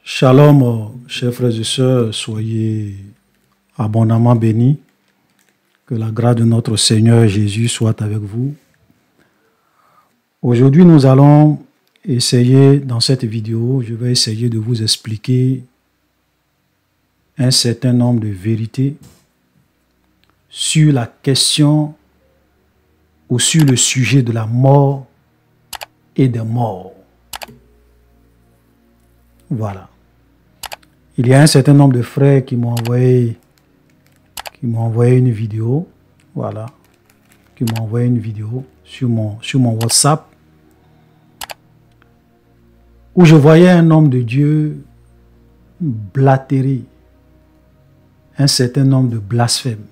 Shalom, chers frères et sœurs, soyez abondamment bénis. Que la grâce de notre Seigneur Jésus soit avec vous. Aujourd'hui, nous allons essayer, dans cette vidéo, je vais essayer de vous expliquer un certain nombre de vérités sur la question ou sur le sujet de la mort et des morts. Voilà. Il y a un certain nombre de frères qui m'ont envoyé une vidéo. Voilà. Qui m'ont envoyé une vidéo sur mon WhatsApp où je voyais un homme de Dieu blatérer un certain nombre de blasphèmes.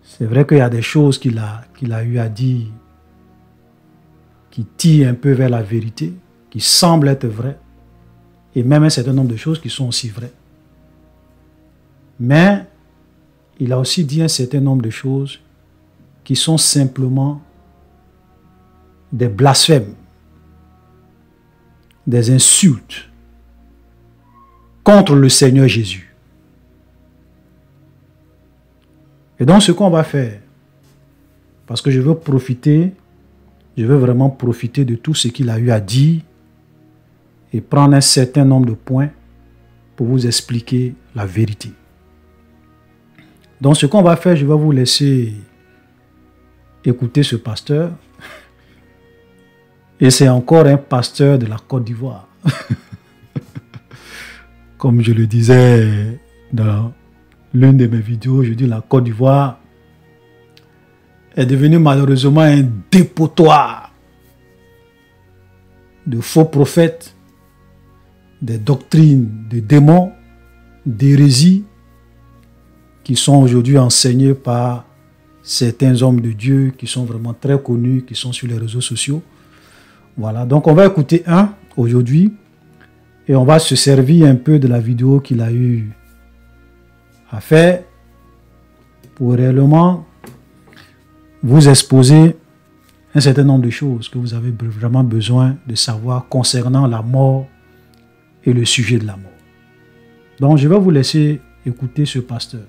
C'est vrai qu'il y a des choses qu'il a eu à dire qui tirent un peu vers la vérité, qui semblent être vraies, et même un certain nombre de choses qui sont aussi vraies. Mais il a aussi dit un certain nombre de choses qui sont simplement des blasphèmes, des insultes contre le Seigneur Jésus. Et donc ce qu'on va faire, parce que je veux vraiment profiter de tout ce qu'il a eu à dire et prendre un certain nombre de points pour vous expliquer la vérité. Donc ce qu'on va faire, je vais vous laisser écouter ce pasteur. Et c'est encore un pasteur de la Côte d'Ivoire. Comme je le disais dans l'une de mes vidéos, je dis la Côte d'Ivoire est devenue malheureusement un dépotoir de faux prophètes, des doctrines de démons, d'hérésies qui sont aujourd'hui enseignées par certains hommes de Dieu qui sont vraiment très connus, qui sont sur les réseaux sociaux. Voilà, donc on va écouter un aujourd'hui et on va se servir un peu de la vidéo qu'il a eu à faire pour réellement vous exposer un certain nombre de choses que vous avez vraiment besoin de savoir concernant la mort et le sujet de la mort. Donc je vais vous laisser écouter ce pasteur.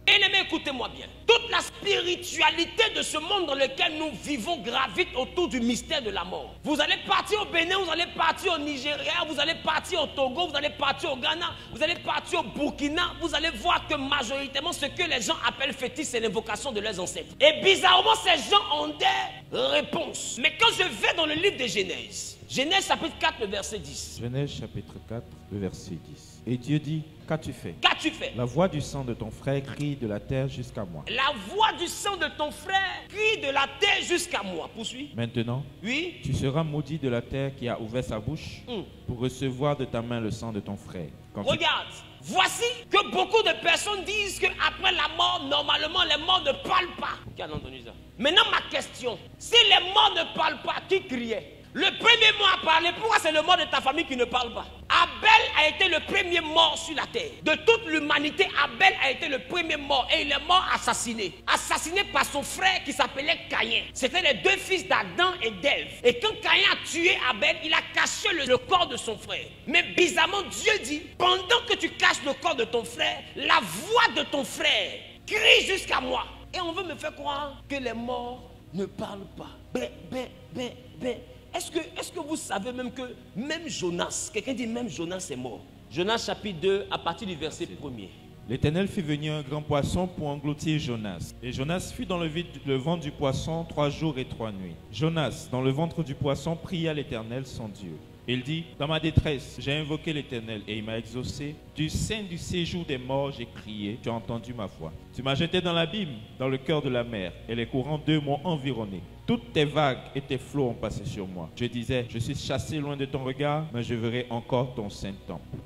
Bien-aimés, écoutez-moi bien. Toute la spiritualité de ce monde dans lequel nous vivons gravite autour du mystère de la mort. Vous allez partir au Bénin, vous allez partir au Nigeria, vous allez partir au Togo, vous allez partir au Ghana, vous allez partir au Burkina. Vous allez voir que majoritairement ce que les gens appellent fétiche, c'est l'invocation de leurs ancêtres. Et bizarrement, ces gens ont des réponses. Mais quand je vais dans le livre de Genèse, Genèse chapitre 4, le verset 10. Genèse chapitre 4, le verset 10. Et Dieu dit, qu'as-tu fait? Qu'as-tu fait? La voix du sang de ton frère crie de la terre jusqu'à moi. La voix du sang de ton frère crie de la terre jusqu'à moi. Poursuis. Maintenant, oui, tu seras maudit de la terre qui a ouvert sa bouche pour recevoir de ta main le sang de ton frère. Regarde, voici que beaucoup de personnes disent qu'après la mort, normalement, les morts ne parlent pas. Qui a entendu ça? Maintenant, ma question, si les morts ne parlent pas, qui criait? Le premier mort à parler, pourquoi c'est le mort de ta famille qui ne parle pas? Abel a été le premier mort sur la terre. De toute l'humanité, Abel a été le premier mort. Et il est mort assassiné. Assassiné par son frère qui s'appelait Caïn. C'était les deux fils d'Adam et d'Ève. Et quand Caïn a tué Abel, il a caché le corps de son frère. Mais bizarrement, Dieu dit, pendant que tu caches le corps de ton frère, la voix de ton frère crie jusqu'à moi. Et on veut me faire croire que les morts ne parlent pas. Est-ce que vous savez même que même Jonas, quelqu'un dit même Jonas est mort. Jonas chapitre 2 à partir du verset 1er. L'Éternel fit venir un grand poisson pour engloutir Jonas. Et Jonas fut dans le ventre du poisson 3 jours et 3 nuits. Jonas, dans le ventre du poisson, pria l'Éternel son Dieu. Il dit, dans ma détresse, j'ai invoqué l'Éternel et il m'a exaucé. Du sein du séjour des morts, j'ai crié, tu as entendu ma voix. Tu m'as jeté dans l'abîme, dans le cœur de la mer, et les courants d'eux m'ont environné. Toutes tes vagues et tes flots ont passé sur moi. Je disais, je suis chassé loin de ton regard, mais je verrai encore ton saint temple.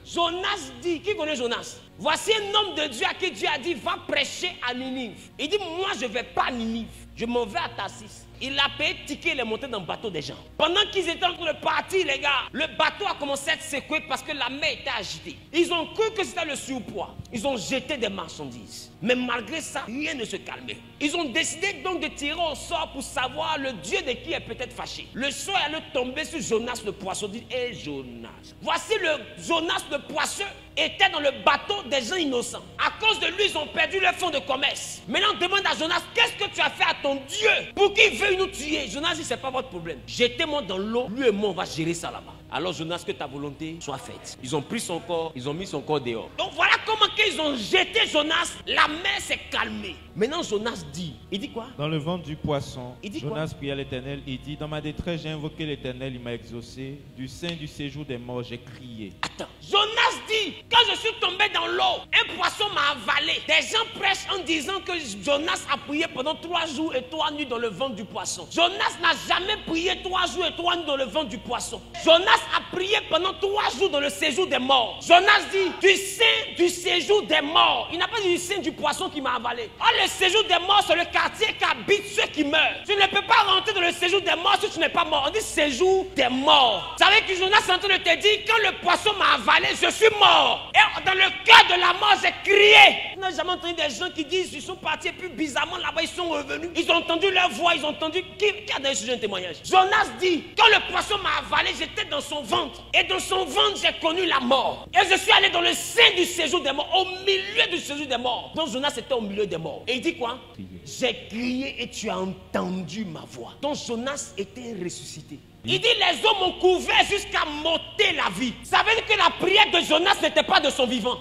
Jonas dit, qui connaît Jonas? Voici un homme de Dieu à qui Dieu a dit, va prêcher à Ninive. Il dit, moi je ne vais pas à Ninive, je m'en vais à Tarsis. Il a payé ticket, il est monté dans le bateau des gens. Pendant qu'ils étaient en train de partir, les gars, le bateau a commencé à être secoué parce que la mer était agitée. Ils ont cru que c'était le surpoids. Ils ont jeté des marchandises. Mais malgré ça, rien ne se calmait. Ils ont décidé donc de tirer au sort pour savoir le Dieu de qui est peut-être fâché. Le sort est allé tomber sur Jonas le poisson. Dit, hé Jonas, voici le Jonas le poisson était dans le bateau des gens innocents. À cause de lui, ils ont perdu leur fonds de commerce. Maintenant, demande à Jonas, qu'est-ce que tu as fait à ton Dieu pour qu'il veuille nous tuer? Jonas dit, c'est pas votre problème. Jetez-moi dans l'eau, lui et moi, on va gérer ça là-bas. Alors Jonas, que ta volonté soit faite. Ils ont pris son corps, ils ont mis son corps dehors. Donc voilà comment ils ont jeté Jonas, la mer s'est calmée. Maintenant Jonas dit, il dit quoi? Dans le ventre du poisson, Jonas pria l'Éternel, il dit, dans ma détresse j'ai invoqué l'Éternel, il m'a exaucé. Du sein du séjour des morts, j'ai crié. Attends, Jonas dit, quand je suis tombé dans l'eau, un poisson m'a avalé. Des gens prêchent en disant que Jonas a prié pendant 3 jours et 3 nuits dans le ventre du poisson. Jonas n'a jamais prié 3 jours et 3 nuits dans le ventre du poisson. Jonas a prié pendant 3 jours dans le séjour des morts. Jonas dit, du sein du séjour des morts. Il n'a pas dit du sein du poisson qui m'a avalé. Oh, le séjour des morts, c'est le quartier qu'habitent ceux qui meurent. Tu ne peux pas rentrer dans le séjour des morts si tu n'es pas mort. On dit séjour des morts. Vous savez que Jonas est en train de te dire, quand le poisson m'a avalé, je suis mort. Et dans le cœur de la mort, j'ai crié. On n'a jamais entendu des gens qui disent, ils sont partis et puis bizarrement là-bas, ils sont revenus. Ils ont entendu leur voix, ils ont entendu. Qui a donné ce témoignage? Jonas dit, quand le poisson m'a avalé, j'étais dans son ventre. Et dans son ventre, j'ai connu la mort. Et je suis allé dans le sein du séjour des morts, au milieu du séjour des morts. Donc Jonas était au milieu des morts. Et il dit quoi? J'ai crié et tu as entendu ma voix. Donc Jonas était ressuscité. Il dit, les eaux m'ont couvert jusqu'à m'ôter la vie. Ça veut dire que la prière de Jonas n'était pas de son vivant.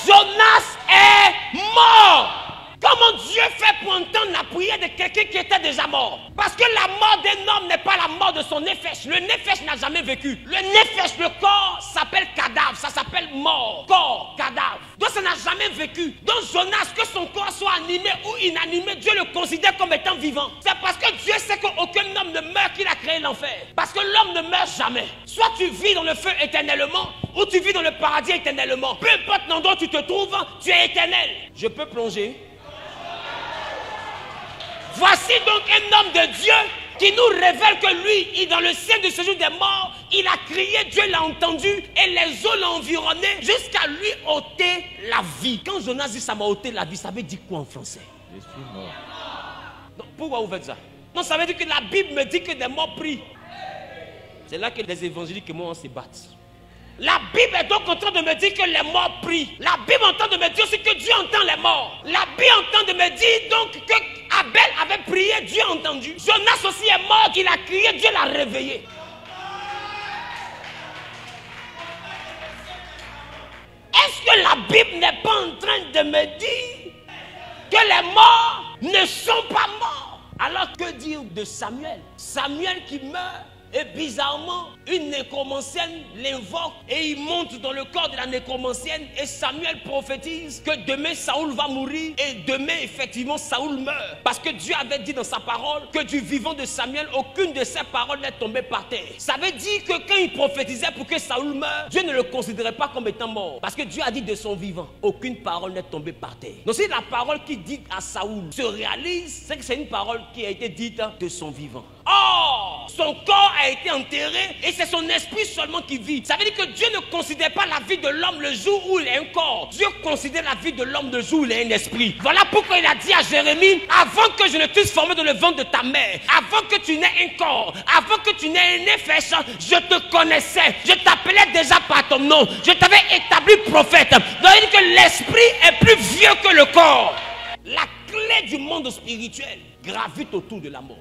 Jonas est mort. Comment Dieu fait pour entendre la prière de quelqu'un qui était déjà mort? Parce que la mort d'un homme n'est pas la mort de son nefesh. Le nefesh n'a jamais vécu. Le nefesh, le corps, s'appelle cadavre. Ça s'appelle mort. Corps, cadavre. Donc ça n'a jamais vécu. Donc Jonas, que son corps soit animé ou inanimé, Dieu le considère comme étant vivant. C'est parce que Dieu sait qu'aucun homme ne meurt qu'il a créé l'enfer. Parce que l'homme ne meurt jamais. Soit tu vis dans le feu éternellement, ou tu vis dans le paradis éternellement. Peu importe l'endroit où tu te trouves, tu es éternel. Je peux plonger? Voici donc un homme de Dieu qui nous révèle que lui, il dans le ciel du séjour des morts, il a crié, Dieu l'a entendu et les eaux l'ont environné jusqu'à lui ôter la vie. Quand Jonas dit ça m'a ôté la vie, ça veut dire quoi en français? Je suis mort. Donc, pourquoi vous faites ça? Non, ça veut dire que la Bible me dit que des morts prient. C'est là que les évangéliques et moi on se battent. La Bible est donc en train de me dire que les morts prient. La Bible est en train de me dire aussi que Dieu entend les morts. La Bible est en train de me dire donc que Abel avait prié, Dieu a entendu. Jonas aussi est mort, qu'il a crié, Dieu l'a réveillé. Est-ce que la Bible n'est pas en train de me dire que les morts ne sont pas morts? Alors que dire de Samuel? Samuel qui meurt. Et bizarrement, une nécromancienne l'invoque et il monte dans le corps de la nécromancienne et Samuel prophétise que demain Saoul va mourir et demain effectivement Saoul meurt. Parce que Dieu avait dit dans sa parole que du vivant de Samuel, aucune de ses paroles n'est tombée par terre. Ça veut dire que quand il prophétisait pour que Saoul meure, Dieu ne le considérait pas comme étant mort. Parce que Dieu a dit de son vivant, aucune parole n'est tombée par terre. Donc si la parole qu'il dit à Saoul se réalise, c'est que c'est une parole qui a été dite de son vivant. Or, son corps a été enterré et c'est son esprit seulement qui vit. Ça veut dire que Dieu ne considère pas la vie de l'homme le jour où il a un corps. Dieu considère la vie de l'homme le jour où il a un esprit. Voilà pourquoi il a dit à Jérémie, avant que je ne t'eusse formé dans le ventre de ta mère, avant que tu n'aies un corps, avant que tu n'aies un nefesh, je te connaissais. Je t'appelais déjà par ton nom. Je t'avais établi prophète. Donc que l'esprit est plus vieux que le corps. La clé du monde spirituel gravite autour de la mort.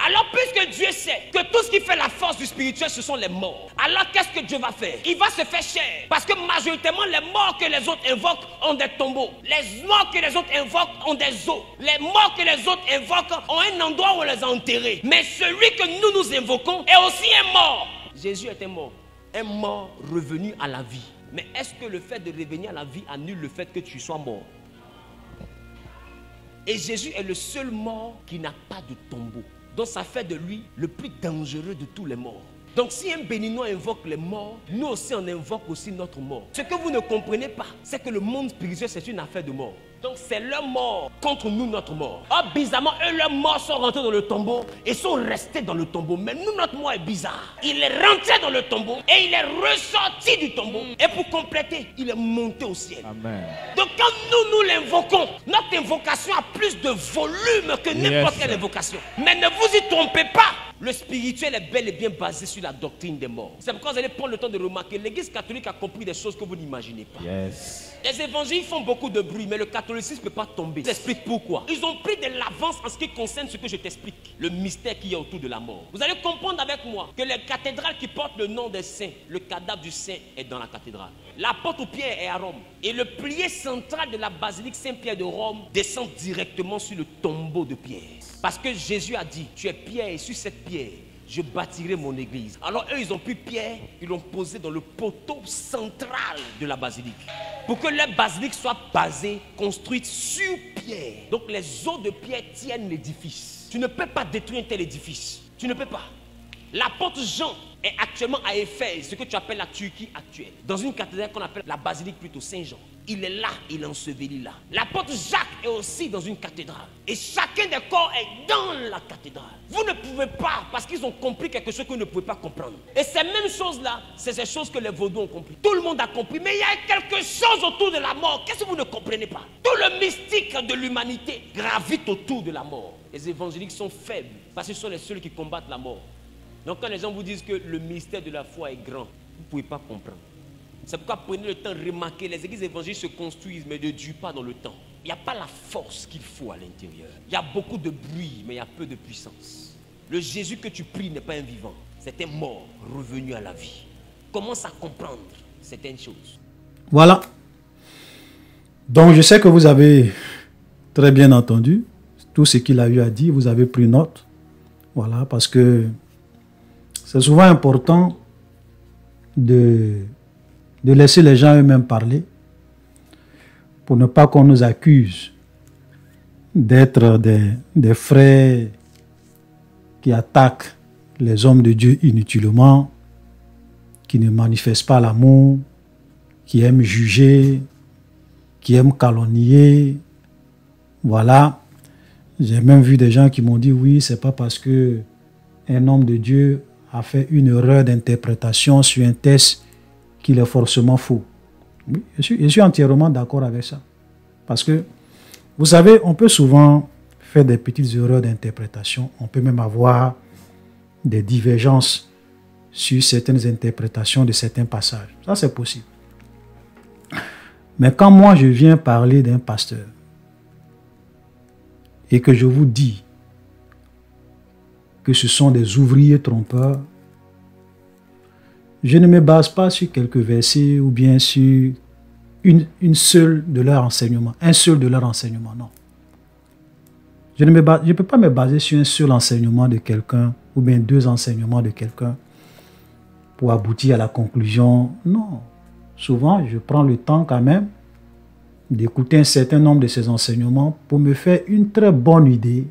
Alors puisque Dieu sait que tout ce qui fait la force du spirituel ce sont les morts, alors qu'est-ce que Dieu va faire? Il va se faire chair. Parce que majoritairement les morts que les autres invoquent ont des tombeaux. Les morts que les autres invoquent ont des os. Les morts que les autres invoquent ont un endroit où on les a enterrés. Mais celui que nous invoquons est aussi un mort. Jésus était mort. Un mort revenu à la vie. Mais est-ce que le fait de revenir à la vie annule le fait que tu sois mort? Et Jésus est le seul mort qui n'a pas de tombeau. Donc ça fait de lui le plus dangereux de tous les morts. Donc si un béninois invoque les morts, nous aussi on invoque aussi notre mort. Ce que vous ne comprenez pas, c'est que le monde spirituel c'est une affaire de mort. Donc c'est leur mort contre nous, notre mort. Or, bizarrement, eux, leurs morts sont rentrés dans le tombeau et sont restés dans le tombeau. Mais nous, notre mort est bizarre. Il est rentré dans le tombeau et il est ressorti du tombeau. Et pour compléter, il est monté au ciel. Amen. Donc quand nous l'invoquons, notre invocation a plus de volume que n'importe quelle invocation. Mais ne vous y trompez pas. Le spirituel est bel et bien basé sur la doctrine des morts. C'est pourquoi vous allez prendre le temps de remarquer. L'Église catholique a compris des choses que vous n'imaginez pas. Yes. Les évangiles font beaucoup de bruit, mais le catholicisme ne peut pas tomber. Je t'explique pourquoi. Ils ont pris de l'avance en ce qui concerne ce que je t'explique. Le mystère qu'il y a autour de la mort. Vous allez comprendre avec moi que les cathédrales qui portent le nom des saints, le cadavre du saint est dans la cathédrale. L'apôtre Pierre est à Rome. Et le pilier central de la basilique Saint-Pierre de Rome descend directement sur le tombeau de Pierre. Parce que Jésus a dit, tu es Pierre et sur cette pierre, je bâtirai mon église. Alors eux, ils ont pris Pierre, ils l'ont posé dans le poteau central de la basilique. Pour que la basilique soit basée, construite sur Pierre. Donc les os de Pierre tiennent l'édifice. Tu ne peux pas détruire un tel édifice. Tu ne peux pas. L'apôtre Jean est actuellement à Éphèse, ce que tu appelles la Turquie actuelle. Dans une cathédrale qu'on appelle la basilique plutôt Saint-Jean. Il est là, il est enseveli là. L'apôtre Jacques est aussi dans une cathédrale. Et chacun des corps est dans la cathédrale. Vous ne pouvez pas, parce qu'ils ont compris quelque chose que vous ne pouvez pas comprendre. Et ces mêmes choses-là, c'est ces choses que les vaudous ont compris. Tout le monde a compris, mais il y a quelque chose autour de la mort. Qu'est-ce que vous ne comprenez pas? Tout le mystique de l'humanité gravite autour de la mort. Les évangéliques sont faibles, parce qu'ils sont les seuls qui combattent la mort. Donc quand les gens vous disent que le mystère de la foi est grand, vous ne pouvez pas comprendre. C'est pourquoi prenez le temps de remarquer, les églises évangéliques se construisent mais ne durent pas dans le temps. Il n'y a pas la force qu'il faut à l'intérieur. Il y a beaucoup de bruit mais il y a peu de puissance. Le Jésus que tu pries n'est pas un vivant, c'est un mort revenu à la vie. Commence à comprendre certaines choses. Voilà. Donc je sais que vous avez très bien entendu tout ce qu'il a eu à dire, vous avez pris note. Voilà, parce que c'est souvent important de laisser les gens eux-mêmes parler pour ne pas qu'on nous accuse d'être des frères qui attaquent les hommes de Dieu inutilement, qui ne manifestent pas l'amour, qui aiment juger, qui aiment calomnier. Voilà. J'ai même vu des gens qui m'ont dit oui, c'est pas parce que un homme de Dieu a fait une erreur d'interprétation sur un texte qu'il est forcément faux. Oui, je suis entièrement d'accord avec ça. Parce que, vous savez, on peut souvent faire des petites erreurs d'interprétation. On peut même avoir des divergences sur certaines interprétations de certains passages. Ça, c'est possible. Mais quand moi, je viens parler d'un pasteur et que je vous dis que ce sont des ouvriers trompeurs, je ne me base pas sur quelques versets ou bien sur une seule de leurs enseignements, un seul de leurs enseignements, non. Je ne peux pas me baser sur un seul enseignement de quelqu'un ou bien deux enseignements de quelqu'un pour aboutir à la conclusion, non. Souvent, je prends le temps quand même d'écouter un certain nombre de ces enseignements pour me faire une très bonne idée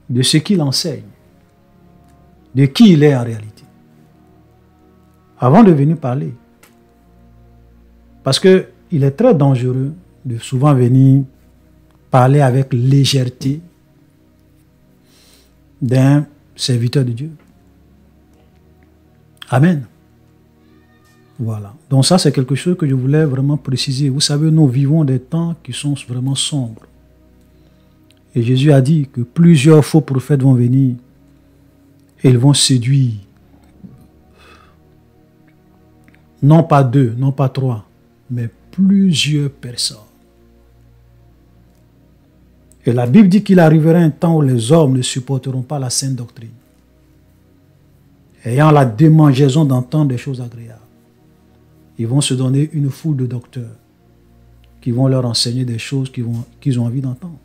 de ce qu'il enseigne, de qui il est en réalité, avant de venir parler. Parce qu'il est très dangereux de souvent venir parler avec légèreté d'un serviteur de Dieu. Amen. Voilà. Donc ça, c'est quelque chose que je voulais vraiment préciser. Vous savez, nous vivons des temps qui sont vraiment sombres. Et Jésus a dit que plusieurs faux prophètes vont venir et ils vont séduire. Non pas 2, non pas 3, mais plusieurs personnes. Et la Bible dit qu'il arrivera un temps où les hommes ne supporteront pas la sainte doctrine, ayant la démangeaison d'entendre des choses agréables. Ils vont se donner une foule de docteurs qui vont leur enseigner des choses qu'ils ont envie d'entendre.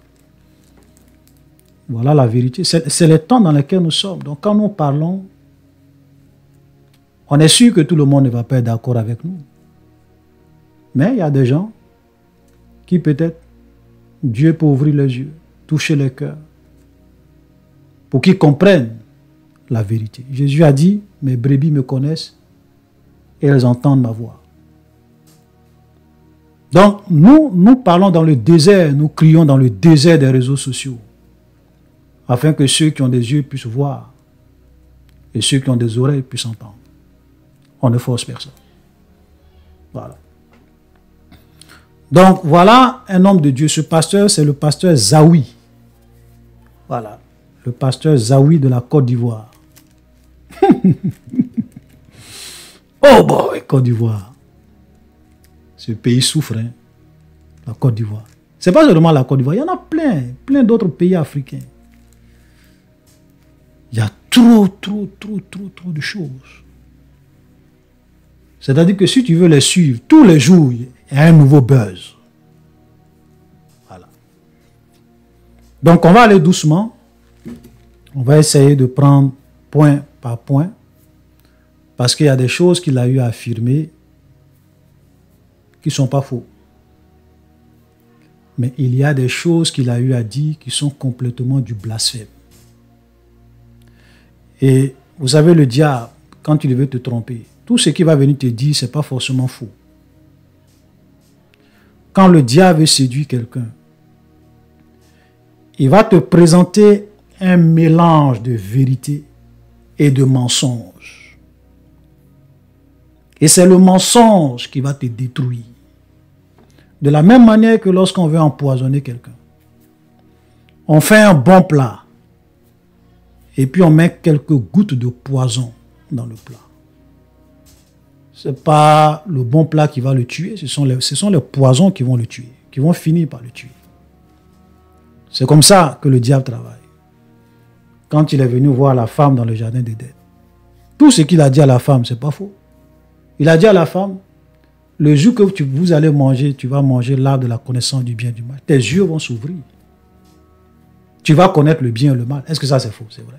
Voilà la vérité. C'est le temps dans lequel nous sommes. Donc quand nous parlons, on est sûr que tout le monde ne va pas être d'accord avec nous. Mais il y a des gens qui peut-être Dieu peut ouvrir les yeux, toucher les cœurs, pour qu'ils comprennent la vérité. Jésus a dit, mes brebis me connaissent et elles entendent ma voix. Donc, nous parlons dans le désert, nous crions dans le désert des réseaux sociaux, afin que ceux qui ont des yeux puissent voir et ceux qui ont des oreilles puissent entendre. On ne force personne. Voilà. Donc, voilà un homme de Dieu. Ce pasteur, c'est le pasteur Zawi. Voilà. Le pasteur Zawi de la Côte d'Ivoire. Oh boy, Côte d'Ivoire. Ce pays souffre, hein, la Côte d'Ivoire. Ce n'est pas seulement la Côte d'Ivoire, il y en a plein d'autres pays africains. Il y a trop de choses. C'est-à-dire que si tu veux les suivre, tous les jours, il y a un nouveau buzz. Voilà. Donc, on va aller doucement. On va essayer de prendre point par point. Parce qu'il y a des choses qu'il a eu à affirmer qui ne sont pas faux. Mais il y a des choses qu'il a eu à dire qui sont complètement du blasphème. Et vous savez, le diable, quand il veut te tromper, tout ce qu'il va venir te dire, ce n'est pas forcément faux. Quand le diable veut séduire quelqu'un, il va te présenter un mélange de vérité et de mensonge. Et c'est le mensonge qui va te détruire. De la même manière que lorsqu'on veut empoisonner quelqu'un, on fait un bon plat et puis on met quelques gouttes de poison dans le plat. Ce n'est pas le bon plat qui va le tuer, ce sont les poisons qui vont le tuer, qui vont finir par le tuer. C'est comme ça que le diable travaille. Quand il est venu voir la femme dans le jardin d'Éden, tout ce qu'il a dit à la femme, ce n'est pas faux. Il a dit à la femme, le jour que vous allez manger, tu vas manger l'arbre de la connaissance du bien et du mal. Tes yeux vont s'ouvrir. Tu vas connaître le bien et le mal. Est-ce que ça c'est faux? C'est vrai.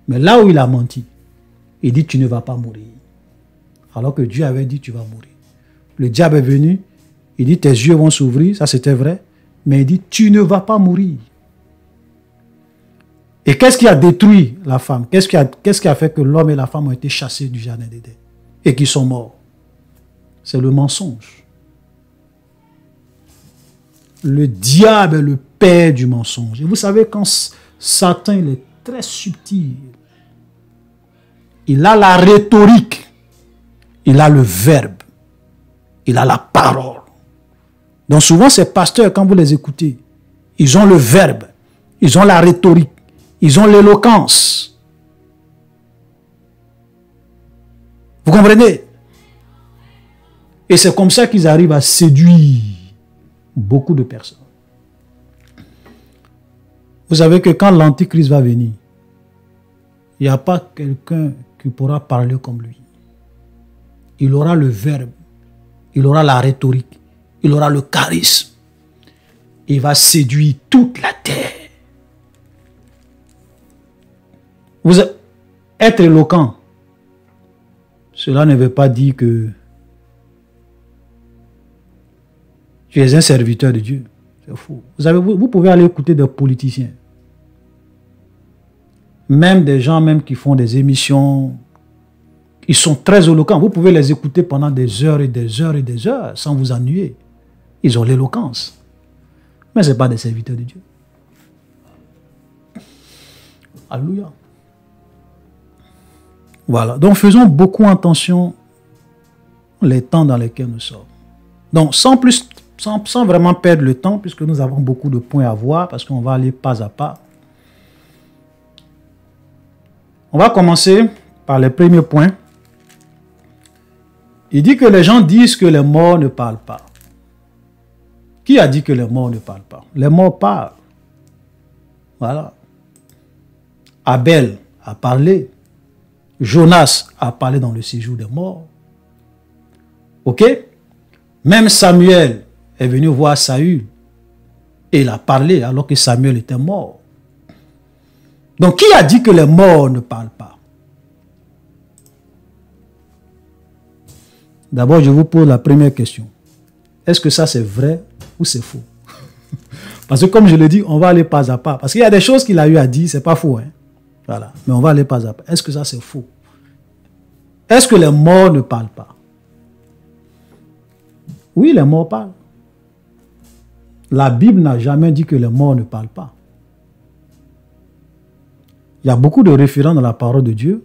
Mais là où il a menti, il dit tu ne vas pas mourir. Alors que Dieu avait dit tu vas mourir. Le diable est venu, il dit tes yeux vont s'ouvrir, ça c'était vrai. Mais il dit tu ne vas pas mourir. Et qu'est-ce qui a détruit la femme? Qu'est-ce qui a fait que l'homme et la femme ont été chassés du jardin d'Éden et qu'ils sont morts? C'est le mensonge. Le diable est le père du mensonge. Et vous savez, quand Satan il est très subtil, il a la rhétorique, il a le verbe, il a la parole. Donc souvent, ces pasteurs, quand vous les écoutez, ils ont le verbe, ils ont la rhétorique, ils ont l'éloquence. Vous comprenez? Et c'est comme ça qu'ils arrivent à séduire beaucoup de personnes. Vous savez que quand l'Antichrist va venir, il n'y a pas quelqu'un qui pourra parler comme lui. Il aura le verbe, il aura la rhétorique, il aura le charisme. Il va séduire toute la terre. Être éloquent, cela ne veut pas dire que tu es un serviteur de Dieu. C'est faux. Vous pouvez aller écouter des politiciens. Même des gens même qui font des émissions, ils sont très éloquents. Vous pouvez les écouter pendant des heures et des heures et des heures sans vous ennuyer. Ils ont l'éloquence. Mais ce n'est pas des serviteurs de Dieu. Alléluia. Voilà. Donc faisons beaucoup attention les temps dans lesquels nous sommes. Donc sans vraiment perdre le temps, puisque nous avons beaucoup de points à voir, parce qu'on va aller pas à pas. On va commencer par les premiers points. Il dit que les gens disent que les morts ne parlent pas. Qui a dit que les morts ne parlent pas? Les morts parlent. Voilà. Abel a parlé. Jonas a parlé dans le séjour des morts. Ok? Même Samuel est venu voir Saül et il a parlé alors que Samuel était mort. Donc, qui a dit que les morts ne parlent pas? D'abord, je vous pose la première question. Est-ce que ça c'est vrai ou c'est faux? Parce que comme je l'ai dit, on va aller pas à pas. Parce qu'il y a des choses qu'il a eu à dire, c'est pas faux. Hein? Voilà. Mais on va aller pas à pas. Est-ce que ça c'est faux? Est-ce que les morts ne parlent pas? Oui, les morts parlent. La Bible n'a jamais dit que les morts ne parlent pas. Il y a beaucoup de références dans la parole de Dieu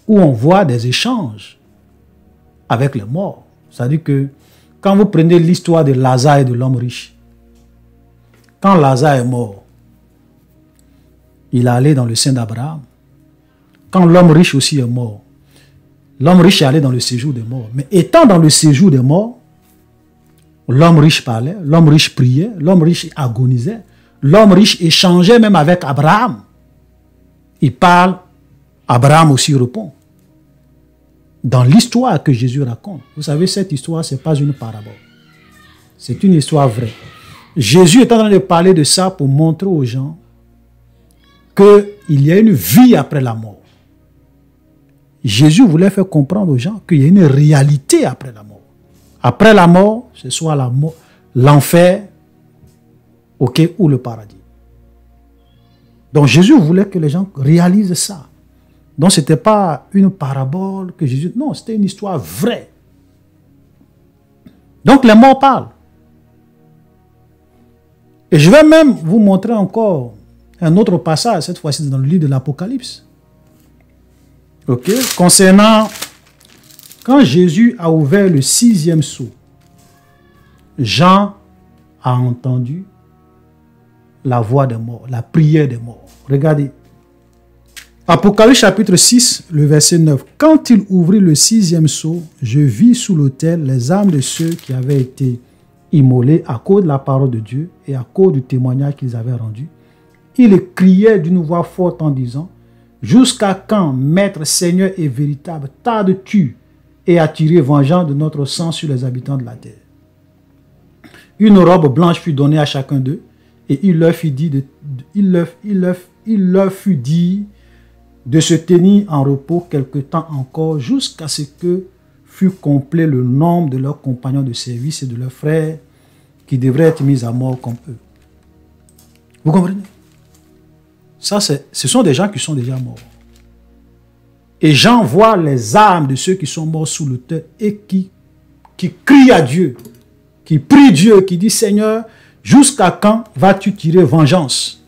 où on voit des échanges avec les morts. C'est-à-dire que quand vous prenez l'histoire de Lazare et de l'homme riche, quand Lazare est mort, il est allé dans le sein d'Abraham. Quand l'homme riche aussi est mort, l'homme riche est allé dans le séjour des morts. Mais étant dans le séjour des morts, l'homme riche parlait, l'homme riche priait, l'homme riche agonisait, l'homme riche échangeait même avec Abraham. Il parle, Abraham aussi répond. Dans l'histoire que Jésus raconte, vous savez, cette histoire, ce n'est pas une parabole. C'est une histoire vraie. Jésus est en train de parler de ça pour montrer aux gens qu'il y a une vie après la mort. Jésus voulait faire comprendre aux gens qu'il y a une réalité après la mort. Après la mort, ce soit la mort, l'enfer, ok, ou le paradis. Donc Jésus voulait que les gens réalisent ça. Donc ce n'était pas une parabole que Jésus... Non, c'était une histoire vraie. Donc les morts parlent. Et je vais même vous montrer encore un autre passage, cette fois-ci dans le livre de l'Apocalypse. Ok, concernant quand Jésus a ouvert le 6e sceau, Jean a entendu la voix des morts, la prière des morts. Regardez. Apocalypse chapitre 6, le verset 9. Quand il ouvrit le 6e sceau, je vis sous l'autel les âmes de ceux qui avaient été immolés à cause de la parole de Dieu et à cause du témoignage qu'ils avaient rendu. Il criait d'une voix forte en disant: jusqu'à quand, Maître, Seigneur et véritable, tardes-tu et à tirer vengeance de notre sang sur les habitants de la terre? Une robe blanche fut donnée à chacun d'eux, et il leur fut dit de se tenir en repos quelque temps encore, jusqu'à ce que fût complet le nombre de leurs compagnons de service et de leurs frères qui devraient être mis à mort comme eux. Vous comprenez? Ça, ce sont des gens qui sont déjà morts. Et Jean voit les âmes de ceux qui sont morts sous l'autel et qui crient à Dieu, qui prient Dieu, qui dit: Seigneur, jusqu'à quand vas-tu tirer vengeance?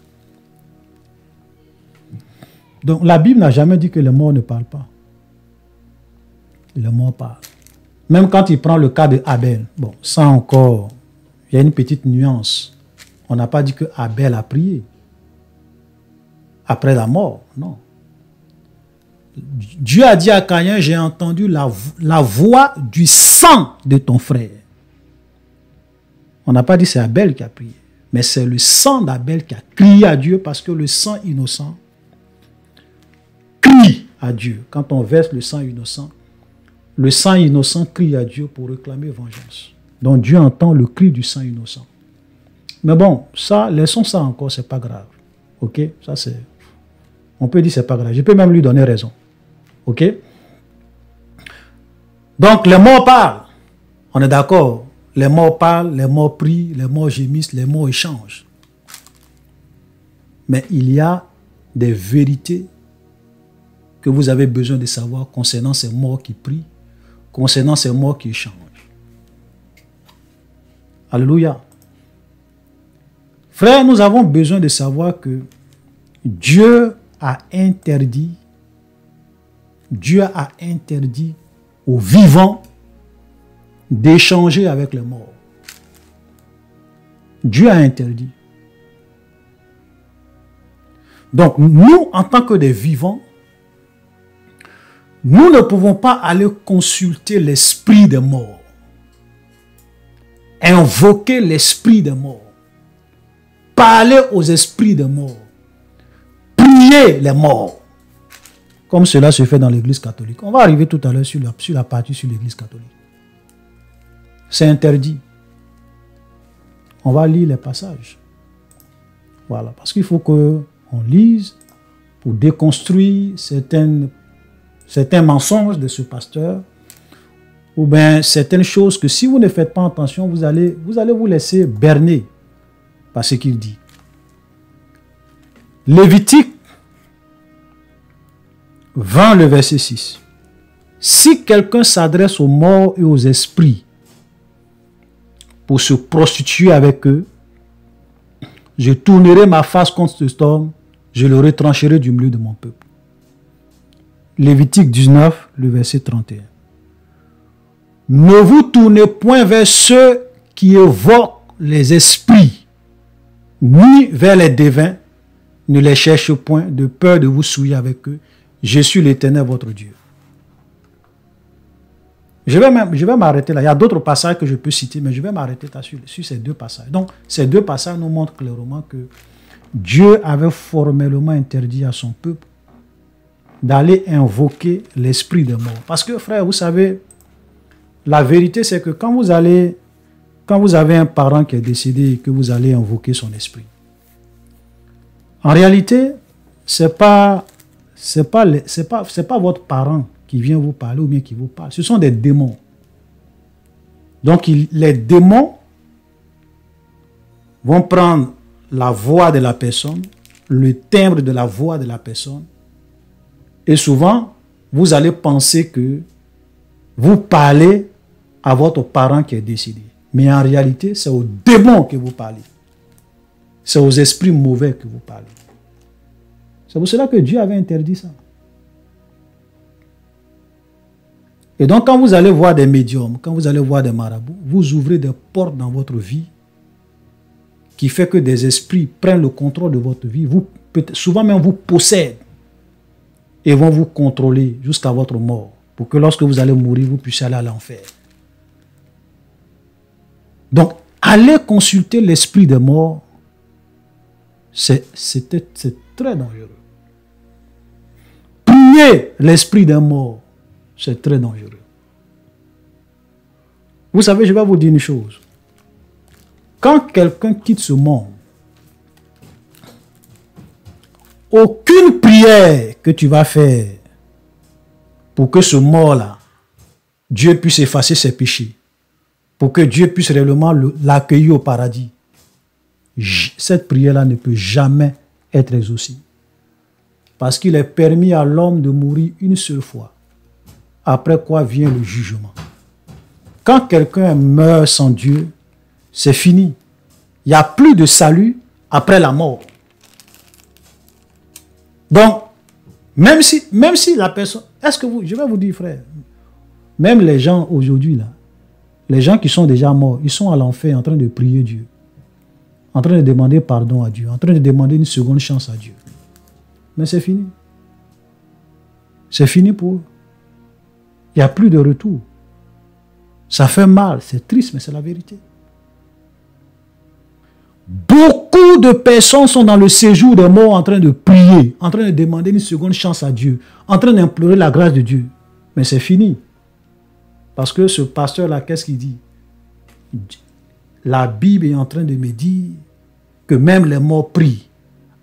Donc la Bible n'a jamais dit que les morts ne parlent pas. Les morts parlent. Même quand il prend le cas de Abel, bon, ça encore, il y a une petite nuance. On n'a pas dit que Abel a prié après la mort, non. Dieu a dit à Caïn: j'ai entendu la voix du sang de ton frère. On n'a pas dit c'est Abel qui a prié, mais c'est le sang d'Abel qui a crié à Dieu, parce que le sang innocent crie à Dieu. Quand on verse le sang innocent crie à Dieu pour réclamer vengeance. Donc Dieu entend le cri du sang innocent. Mais bon, ça, laissons ça encore, c'est pas grave. Ok, ça c'est... On peut dire c'est pas grave. Je peux même lui donner raison. Ok? Donc les morts parlent. On est d'accord. Les morts parlent, les morts prient, les morts gémissent, les morts échangent. Mais il y a des vérités que vous avez besoin de savoir concernant ces morts qui prient, concernant ces morts qui échangent. Alléluia. Frères, nous avons besoin de savoir que Dieu a interdit aux vivants d'échanger avec les morts. Dieu a interdit. Donc nous, en tant que des vivants, nous ne pouvons pas aller consulter l'esprit des morts, invoquer l'esprit des morts, parler aux esprits des morts, prier les morts, comme cela se fait dans l'église catholique. On va arriver tout à l'heure sur la partie sur l'église catholique. C'est interdit. On va lire les passages. Voilà, parce qu'il faut qu'on lise pour déconstruire certains mensonges de ce pasteur, ou bien certaines choses que si vous ne faites pas attention, vous allez vous laisser berner par ce qu'il dit. Lévitique 20, le verset 6. Si quelqu'un s'adresse aux morts et aux esprits pour se prostituer avec eux. Je tournerai ma face contre cet homme, je le retrancherai du milieu de mon peuple. Lévitique 19, le verset 31. Ne vous tournez point vers ceux qui évoquent les esprits, ni vers les devins, ne les cherchez point, de peur de vous souiller avec eux. Je suis l'Éternel, votre Dieu. Je vais m'arrêter là. Il y a d'autres passages que je peux citer, mais je vais m'arrêter sur ces deux passages. Donc, ces deux passages nous montrent clairement que Dieu avait formellement interdit à son peuple d'aller invoquer l'esprit de mort. Parce que, frère, vous savez, la vérité, c'est que quand vous avez un parent qui est décédé et que vous allez invoquer son esprit, en réalité, c'est pas votre parent qui vient vous parler ou bien qui vous parle. Ce sont des démons. Donc, les démons vont prendre la voix de la personne, le timbre de la voix de la personne, et souvent, vous allez penser que vous parlez à votre parent qui est décédé. Mais en réalité, c'est aux démons que vous parlez. C'est aux esprits mauvais que vous parlez. C'est pour cela que Dieu avait interdit ça. Et donc, quand vous allez voir des médiums, quand vous allez voir des marabouts, vous ouvrez des portes dans votre vie qui fait que des esprits prennent le contrôle de votre vie, souvent même vous possèdent et vont vous contrôler jusqu'à votre mort, pour que lorsque vous allez mourir, vous puissiez aller à l'enfer. Donc, aller consulter l'esprit des morts, c'est très dangereux. Prier l'esprit des morts, c'est très dangereux. Vous savez, je vais vous dire une chose. Quand quelqu'un quitte ce monde, aucune prière que tu vas faire pour que ce mort-là, Dieu puisse effacer ses péchés, pour que Dieu puisse réellement l'accueillir au paradis, cette prière-là ne peut jamais être exaucée. Parce qu'il est permis à l'homme de mourir une seule fois, après quoi vient le jugement. Quand quelqu'un meurt sans Dieu, c'est fini. Il n'y a plus de salut après la mort. Donc, même si la personne... je vais vous dire, frère, même les gens aujourd'hui, là, les gens qui sont déjà morts, ils sont à l'enfer en train de prier Dieu, en train de demander pardon à Dieu, en train de demander une seconde chance à Dieu. Mais c'est fini. C'est fini pour eux. Il n'y a plus de retour. Ça fait mal, c'est triste, mais c'est la vérité. Beaucoup de personnes sont dans le séjour des morts en train de prier, en train de demander une seconde chance à Dieu, en train d'implorer la grâce de Dieu. Mais c'est fini. Parce que ce pasteur-là, qu'est-ce qu'il dit? La Bible est en train de me dire que même les morts prient.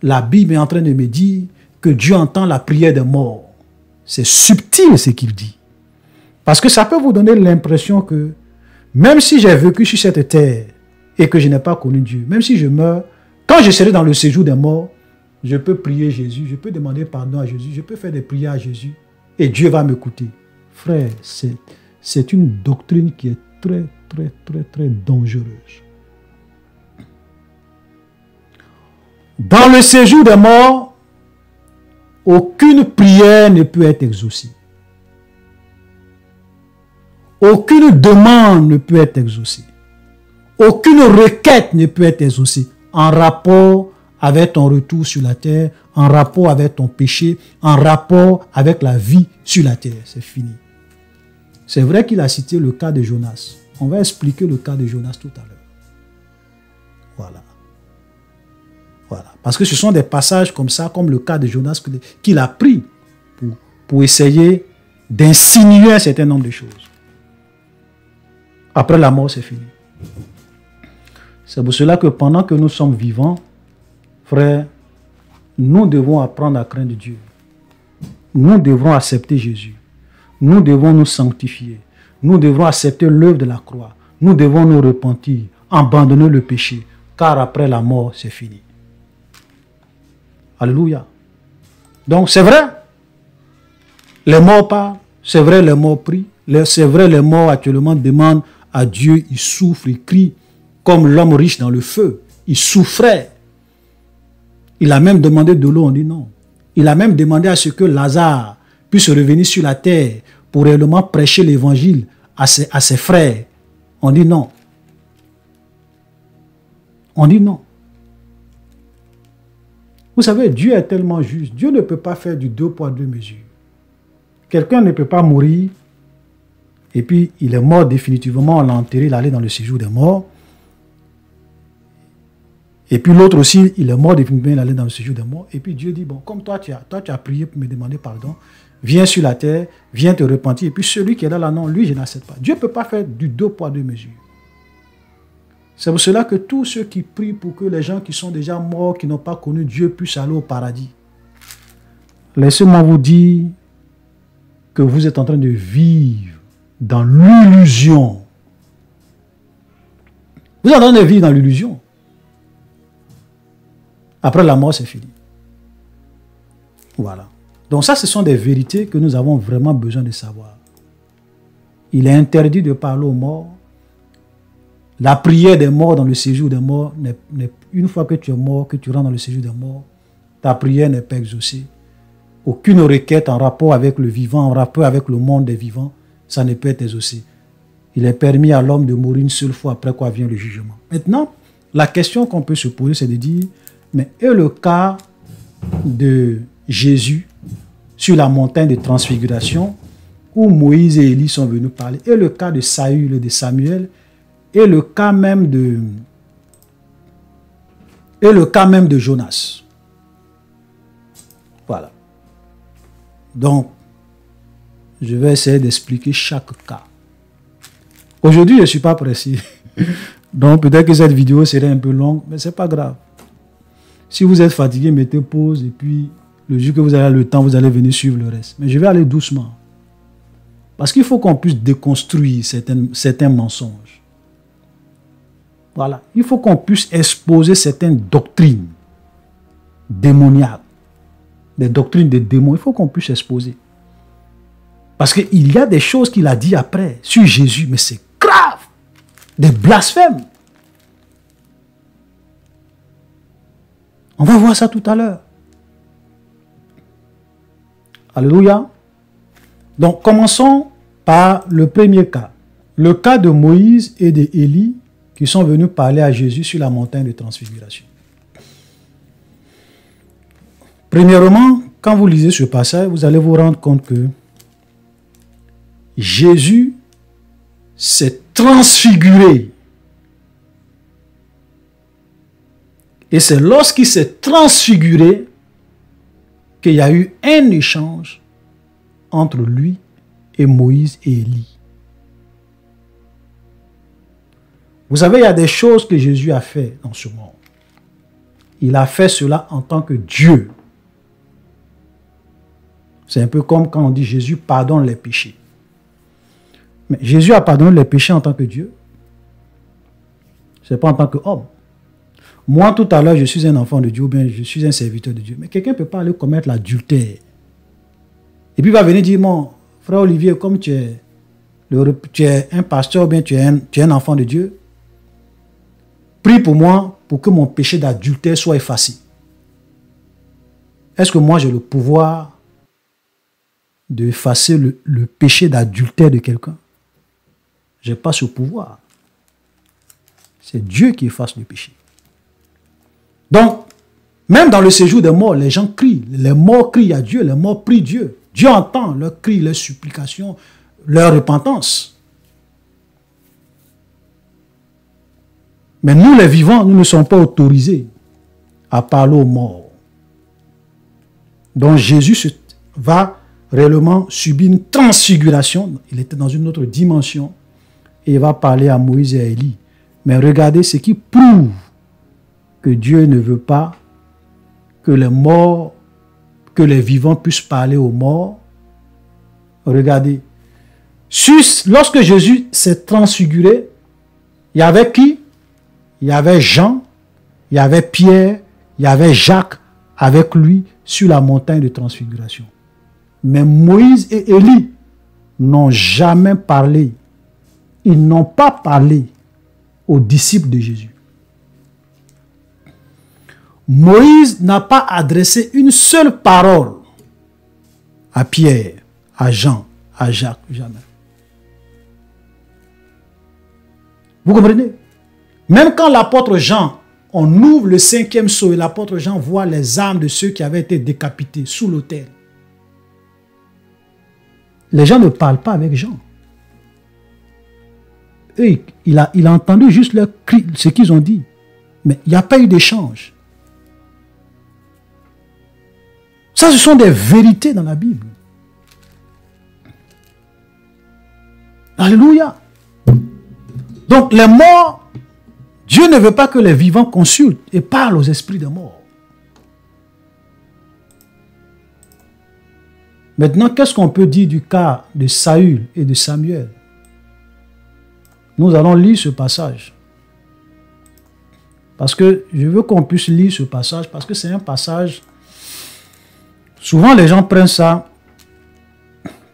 La Bible est en train de me dire que Dieu entend la prière des morts. C'est subtil ce qu'il dit. Parce que ça peut vous donner l'impression que même si j'ai vécu sur cette terre et que je n'ai pas connu Dieu, même si je meurs, quand je serai dans le séjour des morts, je peux prier Jésus, je peux demander pardon à Jésus, je peux faire des prières à Jésus et Dieu va m'écouter. Frère, c'est une doctrine qui est très, très, très, très dangereuse. Dans le séjour des morts, aucune prière ne peut être exaucée. Aucune demande ne peut être exaucée. Aucune requête ne peut être exaucée en rapport avec ton retour sur la terre, en rapport avec ton péché, en rapport avec la vie sur la terre. C'est fini. C'est vrai qu'il a cité le cas de Jonas. On va expliquer le cas de Jonas tout à l'heure. Voilà. Voilà. Parce que ce sont des passages comme ça, comme le cas de Jonas qu'il a pris pour essayer d'insinuer un certain nombre de choses. Après la mort, c'est fini. C'est pour cela que pendant que nous sommes vivants, frères, nous devons apprendre à craindre Dieu. Nous devons accepter Jésus. Nous devons nous sanctifier. Nous devons accepter l'œuvre de la croix. Nous devons nous repentir, abandonner le péché, car après la mort, c'est fini. Alléluia. Donc c'est vrai, les morts parlent, c'est vrai, les morts prient, c'est vrai, les morts actuellement demandent à Dieu, ils souffrent, ils crient, comme l'homme riche dans le feu. Il souffrait. Il a même demandé de l'eau, on dit non. Il a même demandé à ce que Lazare puisse revenir sur la terre pour réellement prêcher l'évangile à ses frères. On dit non. On dit non. Vous savez, Dieu est tellement juste. Dieu ne peut pas faire du 2 poids 2 mesures. Quelqu'un ne peut pas mourir et puis il est mort définitivement, on l'a enterré, il allait dans le séjour des morts. Et puis l'autre aussi, il est mort définitivement, il allait dans le séjour des morts. Et puis Dieu dit, bon, comme toi tu as prié pour me demander pardon, viens sur la terre, viens te repentir. Et puis celui qui est là, non, lui, je n'accepte pas. Dieu ne peut pas faire du 2 poids 2 mesures. C'est pour cela que tous ceux qui prient pour que les gens qui sont déjà morts, qui n'ont pas connu Dieu, puissent aller au paradis. Laissez-moi vous dire que vous êtes en train de vivre dans l'illusion. Vous êtes en train de vivre dans l'illusion. Après la mort, c'est fini. Voilà. Donc ça, ce sont des vérités que nous avons vraiment besoin de savoir. Il est interdit de parler aux morts. La prière des morts dans le séjour des morts, une fois que tu es mort, que tu rentres dans le séjour des morts, ta prière n'est pas exaucée. Aucune requête en rapport avec le vivant, en rapport avec le monde des vivants, ça ne peut être exaucé. Il est permis à l'homme de mourir une seule fois, après quoi vient le jugement. Maintenant, la question qu'on peut se poser, c'est de dire, mais est le cas de Jésus sur la montagne de transfiguration, où Moïse et Élie sont venus parler, et le cas de Saül et de Samuel, et le cas même de Jonas. Voilà. Donc, je vais essayer d'expliquer chaque cas. Aujourd'hui, je ne suis pas pressé. Donc, peut-être que cette vidéo serait un peu longue, mais ce n'est pas grave. Si vous êtes fatigué, mettez pause, et puis, le jour que vous avez le temps, vous allez venir suivre le reste. Mais je vais aller doucement. Parce qu'il faut qu'on puisse déconstruire certains mensonges. Voilà. Il faut qu'on puisse exposer certaines doctrines démoniaques, des doctrines des démons. Il faut qu'on puisse exposer. Parce qu'il y a des choses qu'il a dit après sur Jésus, mais c'est grave. Des blasphèmes. On va voir ça tout à l'heure. Alléluia. Donc, commençons par le premier cas. Le cas de Moïse et d'Élie qui sont venus parler à Jésus sur la montagne de transfiguration. Premièrement, quand vous lisez ce passage, vous allez vous rendre compte que Jésus s'est transfiguré. Et c'est lorsqu'il s'est transfiguré qu'il y a eu un échange entre lui et Moïse et Élie. Vous savez, il y a des choses que Jésus a fait dans ce monde. Il a fait cela en tant que Dieu. C'est un peu comme quand on dit Jésus pardonne les péchés. Mais Jésus a pardonné les péchés en tant que Dieu. Ce n'est pas en tant qu'homme. Moi, tout à l'heure, je suis un enfant de Dieu, ou bien je suis un serviteur de Dieu. Mais quelqu'un ne peut pas aller commettre l'adultère. Et puis il va venir dire, mon frère Olivier, comme tu es un pasteur, ou bien tu es un enfant de Dieu, prie pour moi pour que mon péché d'adultère soit effacé. Est-ce que moi j'ai le pouvoir d'effacer le péché d'adultère de quelqu'un? Je n'ai pas ce pouvoir. C'est Dieu qui efface le péché. Donc, même dans le séjour des morts, les gens crient. Les morts crient à Dieu, les morts prient Dieu. Dieu entend leurs cris, leurs supplications, leur repentance. Mais nous, les vivants, nous ne sommes pas autorisés à parler aux morts. Donc Jésus va réellement subir une transfiguration. Il était dans une autre dimension. Et il va parler à Moïse et à Élie. Mais regardez ce qui prouve que Dieu ne veut pas que les morts, que les vivants puissent parler aux morts. Regardez. Lorsque Jésus s'est transfiguré, il y avait qui? Il y avait Jean, il y avait Pierre, il y avait Jacques avec lui sur la montagne de transfiguration. Mais Moïse et Élie n'ont jamais parlé. Ils n'ont pas parlé aux disciples de Jésus. Moïse n'a pas adressé une seule parole à Pierre, à Jean, à Jacques, jamais. Vous comprenez? Même quand l'apôtre Jean, on ouvre le 5e sceau et l'apôtre Jean voit les âmes de ceux qui avaient été décapités sous l'autel. Les gens ne parlent pas avec Jean. Et il a entendu juste leur cri, ce qu'ils ont dit. Mais il n'y a pas eu d'échange. Ça, ce sont des vérités dans la Bible. Alléluia. Donc, les morts, Dieu ne veut pas que les vivants consultent et parlent aux esprits des morts. Maintenant, qu'est-ce qu'on peut dire du cas de Saül et de Samuel? Nous allons lire ce passage. Parce que je veux qu'on puisse lire ce passage, parce que c'est un passage... Souvent, les gens prennent ça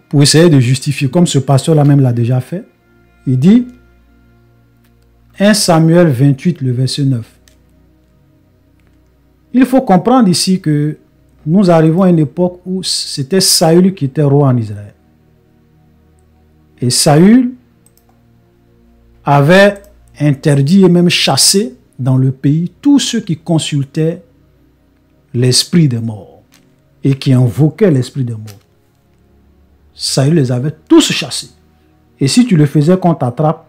pour essayer de justifier, comme ce pasteur-là même l'a déjà fait. Il dit, 1 Samuel 28, le verset 9. Il faut comprendre ici que nous arrivons à une époque où c'était Saül qui était roi en Israël. Et Saül avait interdit et même chassé dans le pays tous ceux qui consultaient l'esprit des morts et qui invoquaient l'esprit des morts. Saül les avait tous chassés. Et si tu le faisais qu'on t'attrape,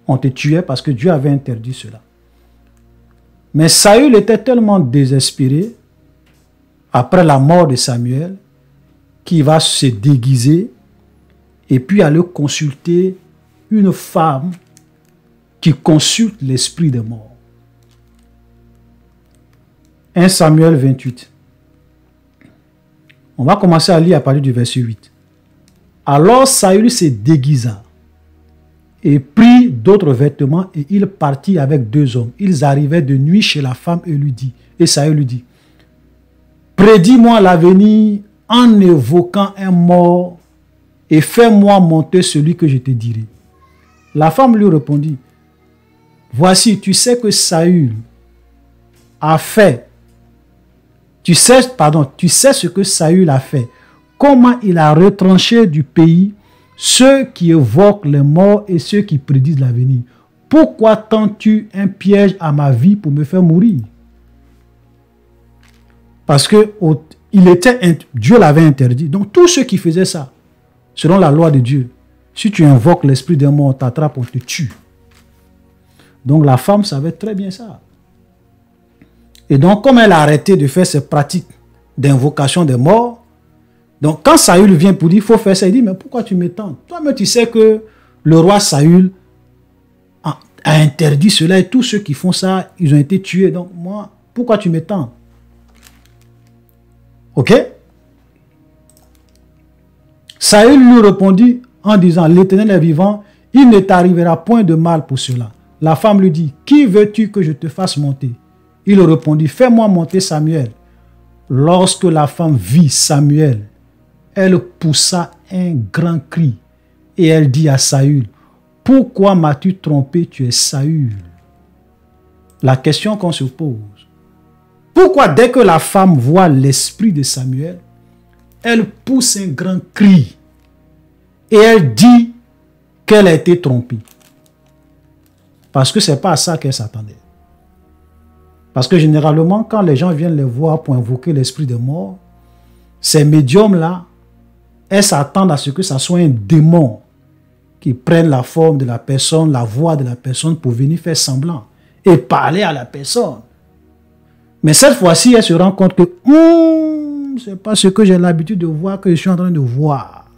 on te tuait parce que Dieu avait interdit cela. Mais Saül était tellement désespéré après la mort de Samuel qu'il va se déguiser et puis aller consulter une femme qui consulte l'esprit des morts. 1 Samuel 28. On va commencer à lire à partir du verset 8. Alors Saül se déguisa et prit d'autres vêtements et il partit avec 2 hommes. Ils arrivaient de nuit chez la femme et Saül lui dit, prédis-moi l'avenir en évoquant un mort et fais-moi monter celui que je te dirai. La femme lui répondit, voici, tu sais que Saül a fait, tu sais ce que Saül a fait, comment il a retranché du pays ceux qui évoquent les morts et ceux qui prédisent l'avenir. Pourquoi tends-tu un piège à ma vie pour me faire mourir? Parce que Dieu l'avait interdit. Donc tous ceux qui faisaient ça, selon la loi de Dieu, si tu invoques l'esprit des morts, on t'attrape, on te tue. Donc la femme savait très bien ça. Et donc comme elle a arrêté de faire ces pratiques d'invocation des morts, donc quand Saül vient pour dire, il faut faire ça, il dit, mais pourquoi tu m'étends? Toi-même tu sais que le roi Saül a interdit cela et tous ceux qui font ça, ils ont été tués. Donc moi, pourquoi tu m'étends? Ok? Saül lui répondit en disant, l'Éternel est vivant, il ne t'arrivera point de mal pour cela. La femme lui dit, qui veux-tu que je te fasse monter? Il répondit, fais-moi monter Samuel. Lorsque la femme vit Samuel, elle poussa un grand cri et elle dit à Saül, pourquoi m'as-tu trompé, tu es Saül? La question qu'on se pose, pourquoi dès que la femme voit l'esprit de Samuel, elle pousse un grand cri et elle dit qu'elle a été trompée? Parce que ce n'est pas à ça qu'elle s'attendait. Parce que généralement, quand les gens viennent les voir pour invoquer l'esprit des morts, ces médiums-là, elles s'attendent à ce que ça soit un démon qui prenne la forme de la personne, la voix de la personne pour venir faire semblant et parler à la personne. Mais cette fois-ci, elle se rend compte que ce n'est pas ce que j'ai l'habitude de voir que je suis en train de voir.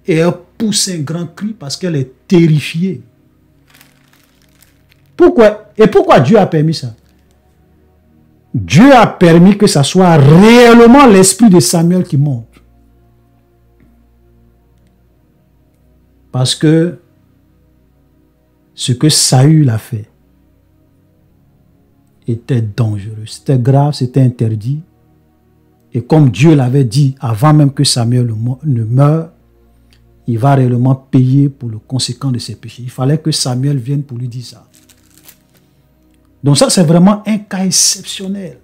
Et elle pousse un grand cri parce qu'elle est terrifiée. Pourquoi? Et pourquoi Dieu a permis ça? Dieu a permis que ça soit réellement l'esprit de Samuel qui monte. Parce que ce que Saül a fait était dangereux, c'était grave, c'était interdit. Et comme Dieu l'avait dit avant même que Samuel ne meure, il va réellement payer pour le conséquent de ses péchés. Il fallait que Samuel vienne pour lui dire ça. Donc ça, c'est vraiment un cas exceptionnel.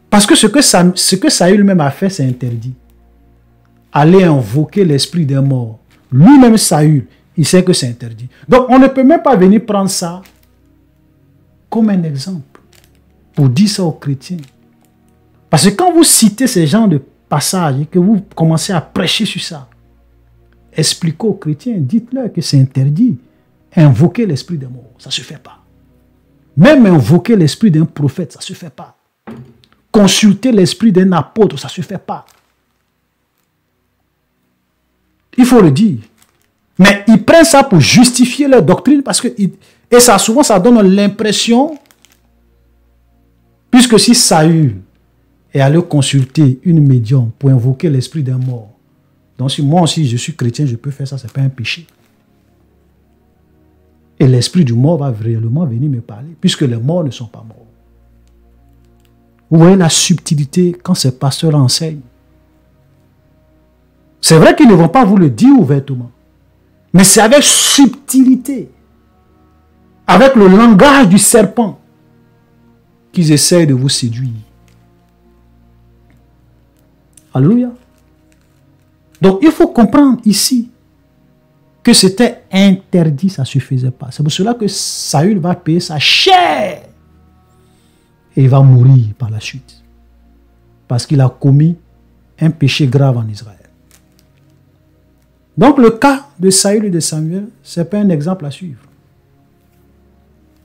Parce que ce que Saül même a fait, c'est interdit. Aller invoquer l'esprit des morts. Lui-même, Saül, il sait que c'est interdit. Donc, on ne peut même pas venir prendre ça comme un exemple pour dire ça aux chrétiens. Parce que quand vous citez ces genres de passages et que vous commencez à prêcher sur ça, expliquez aux chrétiens, dites-leur que c'est interdit. Invoquer l'esprit des morts, ça ne se fait pas. Même invoquer l'esprit d'un prophète, ça ne se fait pas. Consulter l'esprit d'un apôtre, ça ne se fait pas. Il faut le dire. Mais ils prennent ça pour justifier leur doctrine parce que, et ça souvent ça donne l'impression, puisque si Saül est allé consulter une médium pour invoquer l'esprit d'un mort, donc si moi aussi je suis chrétien, je peux faire ça, ce n'est pas un péché. Et l'esprit du mort va réellement venir me parler, puisque les morts ne sont pas morts. Vous voyez la subtilité quand ces pasteurs enseignent. C'est vrai qu'ils ne vont pas vous le dire ouvertement, mais c'est avec subtilité, avec le langage du serpent, qu'ils essayent de vous séduire. Alléluia. Donc il faut comprendre ici que c'était interdit, ça ne suffisait pas. C'est pour cela que Saül va payer sa chair et il va mourir par la suite. Parce qu'il a commis un péché grave en Israël. Donc le cas de Saül et de Samuel, ce n'est pas un exemple à suivre.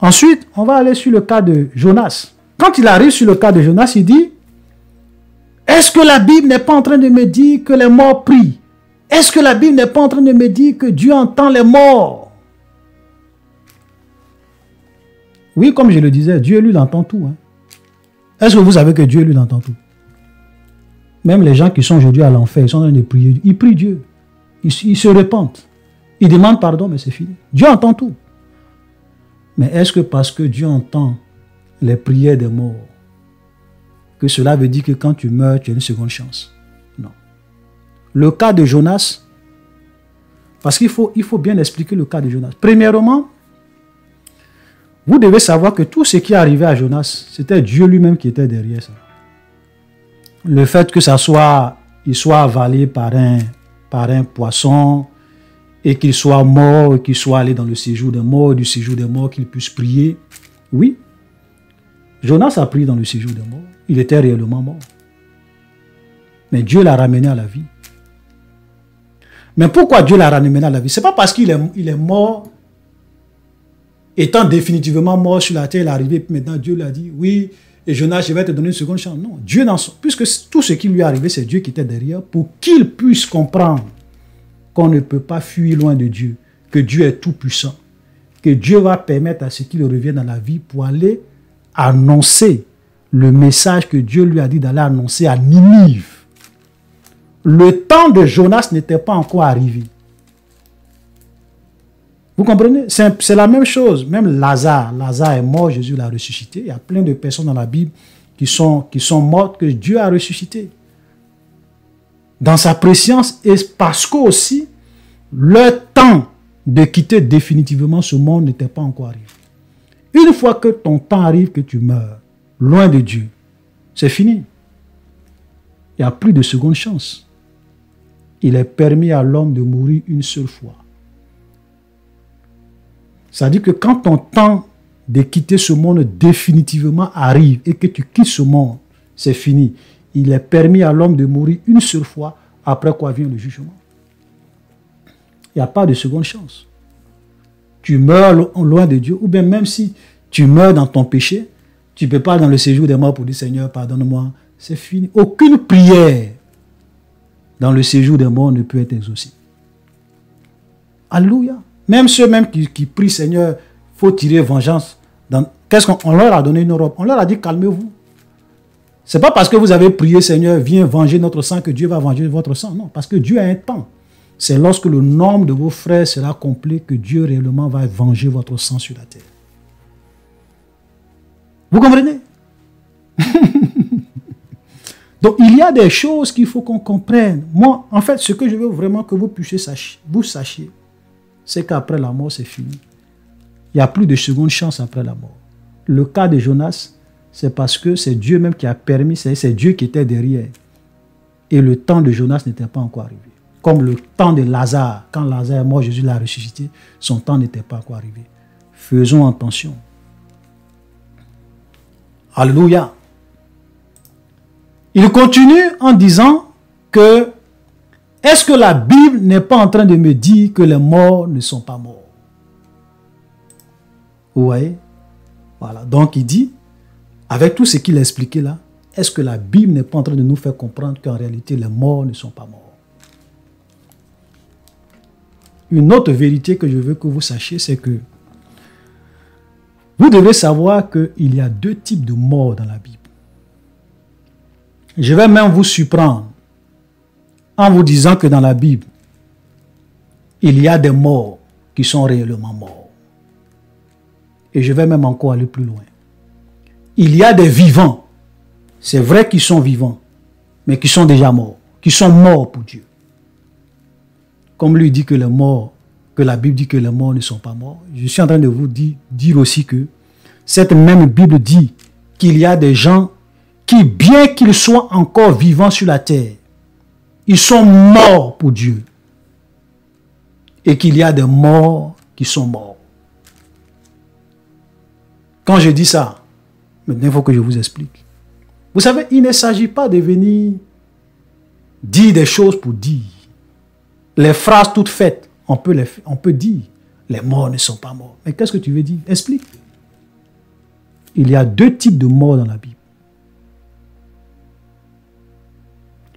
Ensuite, on va aller sur le cas de Jonas. Quand il arrive sur le cas de Jonas, il dit, est-ce que la Bible n'est pas en train de me dire que les morts prient? Est-ce que la Bible n'est pas en train de me dire que Dieu entend les morts? Oui, comme je le disais, Dieu lui entend tout. Hein. Est-ce que vous savez que Dieu lui entend tout? Même les gens qui sont aujourd'hui à l'enfer, ils sont en train de prier. Ils prient Dieu. Ils se repentent. Ils demandent pardon, mais c'est fini. Dieu entend tout. Mais est-ce que parce que Dieu entend les prières des morts, que cela veut dire que quand tu meurs, tu as une seconde chance? Non. Le cas de Jonas, parce qu'il faut bien expliquer le cas de Jonas. Premièrement, vous devez savoir que tout ce qui est arrivé à Jonas, c'était Dieu lui-même qui était derrière ça. Le fait que il soit avalé par un poisson et qu'il soit mort, qu'il soit allé dans le séjour des morts, du séjour des morts, qu'il puisse prier. Oui, Jonas a prié dans le séjour des morts. Il était réellement mort. Mais Dieu l'a ramené à la vie. Mais pourquoi Dieu l'a ramené à la vie? Ce n'est pas parce qu'il est mort, étant définitivement mort sur la terre, il est arrivé, puis maintenant Dieu lui a dit, oui, et Jonas, je vais te donner une seconde chance. Non, Dieu, puisque tout ce qui lui est arrivé, c'est Dieu qui était derrière, pour qu'il puisse comprendre qu'on ne peut pas fuir loin de Dieu, que Dieu est tout puissant, que Dieu va permettre à ce qu'il revienne dans la vie pour aller annoncer le message que Dieu lui a dit d'aller annoncer à Ninive. Le temps de Jonas n'était pas encore arrivé. Vous comprenez? C'est la même chose. Même Lazare est mort, Jésus l'a ressuscité. Il y a plein de personnes dans la Bible qui sont mortes que Dieu a ressuscité. Dans sa préscience, et parce que aussi, le temps de quitter définitivement ce monde n'était pas encore arrivé. Une fois que ton temps arrive, que tu meurs, loin de Dieu, c'est fini. Il n'y a plus de seconde chance. Il est permis à l'homme de mourir une seule fois. C'est-à-dire que quand ton temps de quitter ce monde définitivement arrive et que tu quittes ce monde, c'est fini. Il est permis à l'homme de mourir une seule fois, après quoi vient le jugement. Il n'y a pas de seconde chance. Tu meurs loin de Dieu, ou bien même si tu meurs dans ton péché, tu ne peux pas dans le séjour des morts pour dire Seigneur, pardonne-moi. C'est fini. Aucune prière dans le séjour des morts ne peut être exaucée. Alléluia. Même ceux qui prient Seigneur, il faut tirer vengeance. Qu'est-ce qu'on leur a donné une robe? On leur a dit calmez-vous. Ce n'est pas parce que vous avez prié Seigneur, viens venger notre sang que Dieu va venger votre sang. Non, parce que Dieu a un temps. C'est lorsque le nombre de vos frères sera complet que Dieu réellement va venger votre sang sur la terre. Vous comprenez? Donc, il y a des choses qu'il faut qu'on comprenne. Moi, en fait, ce que je veux vraiment que vous puissiez sachiez, c'est qu'après la mort, c'est fini. Il n'y a plus de seconde chance après la mort. Le cas de Jonas, c'est parce que c'est Dieu même qui a permis, c'est Dieu qui était derrière. Et le temps de Jonas n'était pas encore arrivé. Comme le temps de Lazare. Quand Lazare est mort, Jésus l'a ressuscité, son temps n'était pas encore arrivé. Faisons attention. Alléluia. Il continue en disant que est-ce que la Bible n'est pas en train de me dire que les morts ne sont pas morts? Vous voyez? Voilà. Donc il dit, avec tout ce qu'il a expliqué là, est-ce que la Bible n'est pas en train de nous faire comprendre qu'en réalité les morts ne sont pas morts? Une autre vérité que je veux que vous sachiez, c'est que vous devez savoir qu'il y a deux types de morts dans la Bible. Je vais même vous surprendre en vous disant que dans la Bible, il y a des morts qui sont réellement morts. Et je vais même encore aller plus loin. Il y a des vivants, c'est vrai qu'ils sont vivants, mais qui sont déjà morts, qui sont morts pour Dieu. Comme lui dit que les morts, que la Bible dit que les morts ne sont pas morts, je suis en train de vous dire aussi que cette même Bible dit qu'il y a des gens qui, bien qu'ils soient encore vivants sur la terre, ils sont morts pour Dieu. Et qu'il y a des morts qui sont morts. Quand je dis ça, maintenant il faut que je vous explique. Vous savez, il ne s'agit pas de venir dire des choses pour dire. Les phrases toutes faites, on peut dire, les morts ne sont pas morts. Mais qu'est-ce que tu veux dire? Explique. Il y a deux types de morts dans la Bible.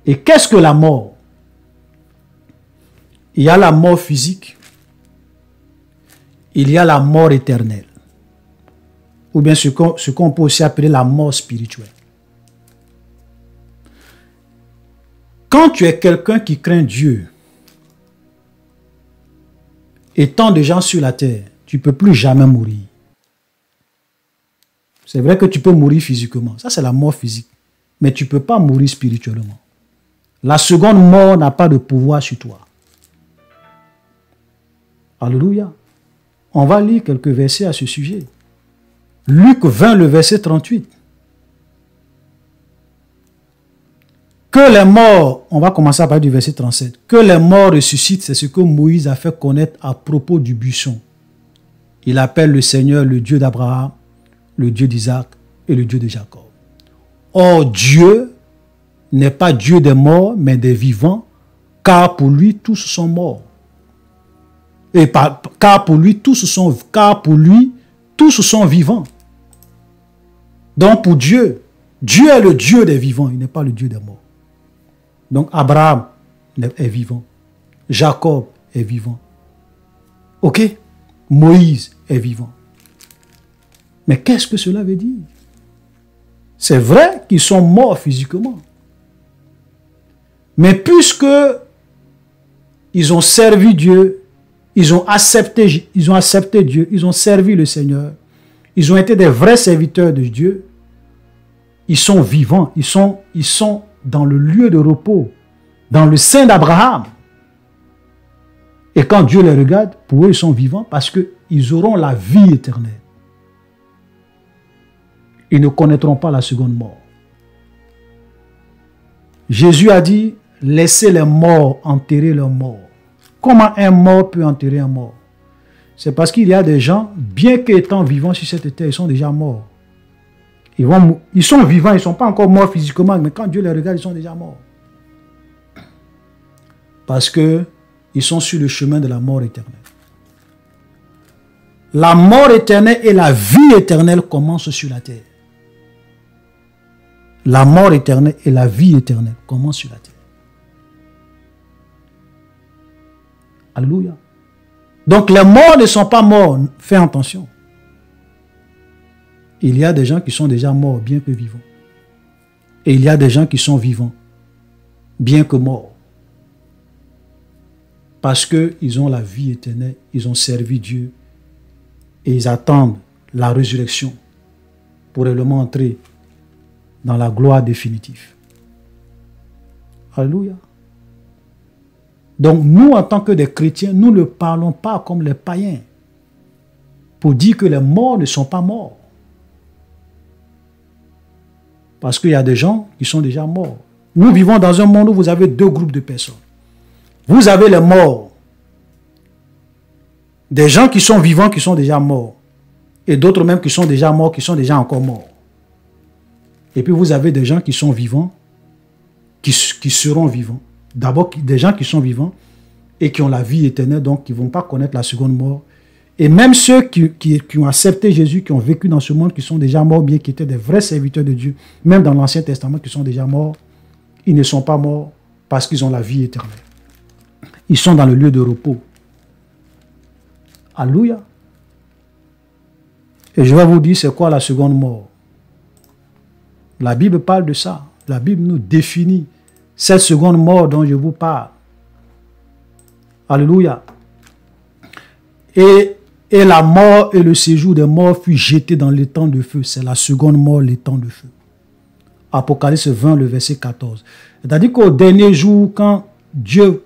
Et qu'est-ce que la mort? Il y a la mort physique, il y a la mort éternelle, ou bien ce qu'on peut aussi appeler la mort spirituelle. Quand tu es quelqu'un qui craint Dieu, et tant de gens sur la terre, tu ne peux plus jamais mourir. C'est vrai que tu peux mourir physiquement, ça c'est la mort physique, mais tu ne peux pas mourir spirituellement. La seconde mort n'a pas de pouvoir sur toi. Alléluia. On va lire quelques versets à ce sujet. Luc 20, le verset 38. Que les morts, on va commencer à parler du verset 37. Que les morts ressuscitent, c'est ce que Moïse a fait connaître à propos du buisson. Il appelle le Seigneur le Dieu d'Abraham, le Dieu d'Isaac et le Dieu de Jacob. Or, Dieu n'est pas Dieu des morts, mais des vivants, car pour lui, tous sont morts. Car pour lui, tous sont vivants. Donc, pour Dieu, Dieu est le Dieu des vivants, il n'est pas le Dieu des morts. Donc, Abraham est vivant. Jacob est vivant. Ok? Moïse est vivant. Mais qu'est-ce que cela veut dire? C'est vrai qu'ils sont morts physiquement. Mais puisque ils ont servi Dieu, ils ont accepté Dieu, ils ont servi le Seigneur, ils ont été des vrais serviteurs de Dieu, ils sont vivants, ils sont dans le lieu de repos, dans le sein d'Abraham. Et quand Dieu les regarde, pour eux, ils sont vivants parce qu'ils auront la vie éternelle. Ils ne connaîtront pas la seconde mort. Jésus a dit, laissez les morts enterrer leurs morts. Comment un mort peut enterrer un mort? C'est parce qu'il y a des gens, bien qu'étant vivants sur cette terre, ils sont déjà morts. Ils sont vivants, ils ne sont pas encore morts physiquement, mais quand Dieu les regarde, ils sont déjà morts. Parce qu'ils sont sur le chemin de la mort éternelle. La mort éternelle et la vie éternelle commencent sur la terre. La mort éternelle et la vie éternelle commencent sur la terre. Alléluia. Donc les morts ne sont pas morts. Fais attention. Il y a des gens qui sont déjà morts, bien que vivants. Et il y a des gens qui sont vivants, bien que morts. Parce qu'ils ont la vie éternelle, ils ont servi Dieu et ils attendent la résurrection pour réellement entrer dans la gloire définitive. Alléluia. Donc nous, en tant que des chrétiens, nous ne parlons pas comme les païens pour dire que les morts ne sont pas morts. Parce qu'il y a des gens qui sont déjà morts. Nous vivons dans un monde où vous avez deux groupes de personnes. Vous avez les morts. Des gens qui sont vivants, qui sont déjà morts. Et d'autres même qui sont déjà morts, qui sont déjà encore morts. Et puis vous avez des gens qui sont vivants, qui seront vivants. D'abord, des gens qui sont vivants et qui ont la vie éternelle, donc qui ne vont pas connaître la seconde mort. Et même ceux qui ont accepté Jésus, qui ont vécu dans ce monde, qui sont déjà morts, bien qui étaient des vrais serviteurs de Dieu, même dans l'Ancien Testament, qui sont déjà morts, ils ne sont pas morts parce qu'ils ont la vie éternelle. Ils sont dans le lieu de repos. Alléluia. Et je vais vous dire, c'est quoi la seconde mort? La Bible parle de ça. La Bible nous définit cette seconde mort dont je vous parle. Alléluia. Et la mort et le séjour des morts fut jeté dans l'étang de feu. C'est la seconde mort, l'étang de feu. Apocalypse 20, le verset 14. C'est-à-dire qu'au dernier jour, quand Dieu,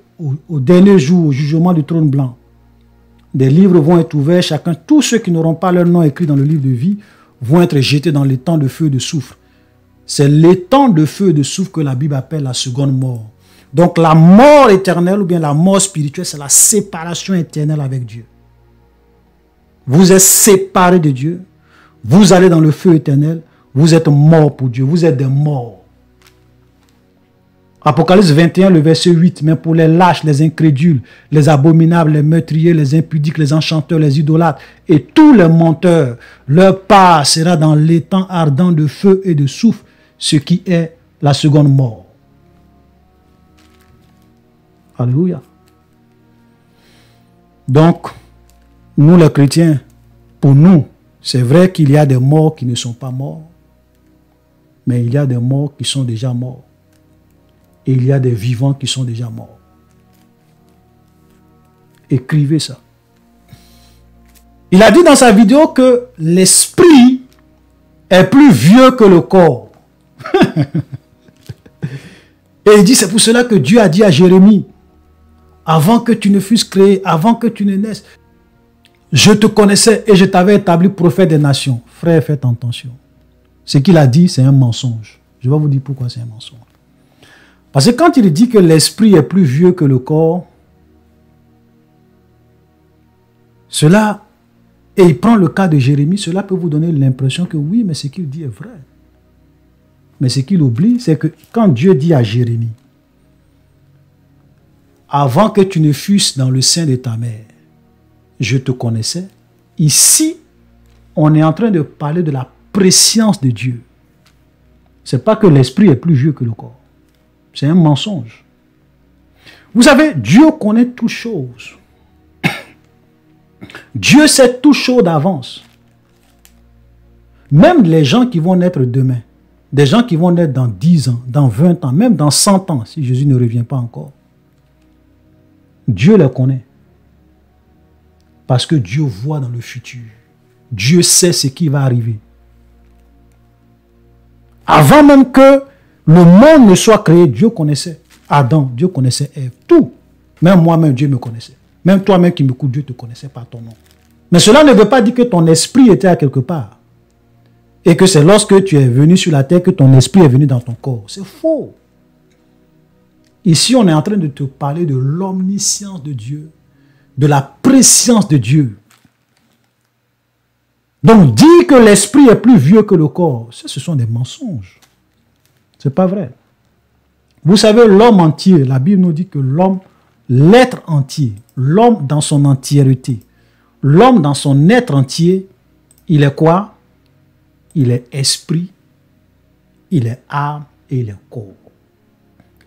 au dernier jour, au jugement du trône blanc, des livres vont être ouverts, chacun, tous ceux qui n'auront pas leur nom écrit dans le livre de vie, vont être jetés dans l'étang de feu et de soufre. C'est l'étang de feu et de soufre que la Bible appelle la seconde mort. Donc la mort éternelle ou bien la mort spirituelle, c'est la séparation éternelle avec Dieu. Vous êtes séparés de Dieu, vous allez dans le feu éternel, vous êtes morts pour Dieu, vous êtes des morts. Apocalypse 21, le verset 8, mais pour les lâches, les incrédules, les abominables, les meurtriers, les impudiques, les enchanteurs, les idolâtres et tous les menteurs, leur part sera dans l'étang ardent de feu et de soufre, ce qui est la seconde mort. Alléluia. Donc, nous les chrétiens, pour nous, c'est vrai qu'il y a des morts qui ne sont pas morts, mais il y a des morts qui sont déjà morts. Et il y a des vivants qui sont déjà morts. Écrivez ça. Il a dit dans sa vidéo que l'esprit est plus vieux que le corps. Et il dit, c'est pour cela que Dieu a dit à Jérémie, avant que tu ne fusses créé, avant que tu ne naisses, je te connaissais et je t'avais établi prophète des nations. Frère, faites attention. Ce qu'il a dit, c'est un mensonge. Je vais vous dire pourquoi c'est un mensonge. Parce que quand il dit que l'esprit est plus vieux que le corps, cela, et il prend le cas de Jérémie, cela peut vous donner l'impression que oui, mais ce qu'il dit est vrai. Mais ce qu'il oublie, c'est que quand Dieu dit à Jérémie, avant que tu ne fusses dans le sein de ta mère, je te connaissais. Ici, on est en train de parler de la préscience de Dieu. Ce n'est pas que l'esprit est plus vieux que le corps. C'est un mensonge. Vous savez, Dieu connaît toutes choses. Dieu sait toutes choses d'avance. Même les gens qui vont naître demain, des gens qui vont naître dans 10 ans, dans 20 ans, même dans 100 ans, si Jésus ne revient pas encore. Dieu les connaît. Parce que Dieu voit dans le futur. Dieu sait ce qui va arriver. Avant même que le monde ne soit créé, Dieu connaissait Adam, Dieu connaissait Ève, tout. Même moi-même, Dieu me connaissait. Même toi-même qui m'écoutes, Dieu te connaissait par ton nom. Mais cela ne veut pas dire que ton esprit était à quelque part. Et que c'est lorsque tu es venu sur la terre que ton esprit est venu dans ton corps. C'est faux. Ici, on est en train de te parler de l'omniscience de Dieu, de la préscience de Dieu. Donc, dire que l'esprit est plus vieux que le corps, ce sont des mensonges. Ce n'est pas vrai. Vous savez, l'homme entier, la Bible nous dit que l'homme, l'être entier, l'homme dans son entièreté, l'homme dans son être entier, il est quoi? Il est esprit, il est âme et il est corps.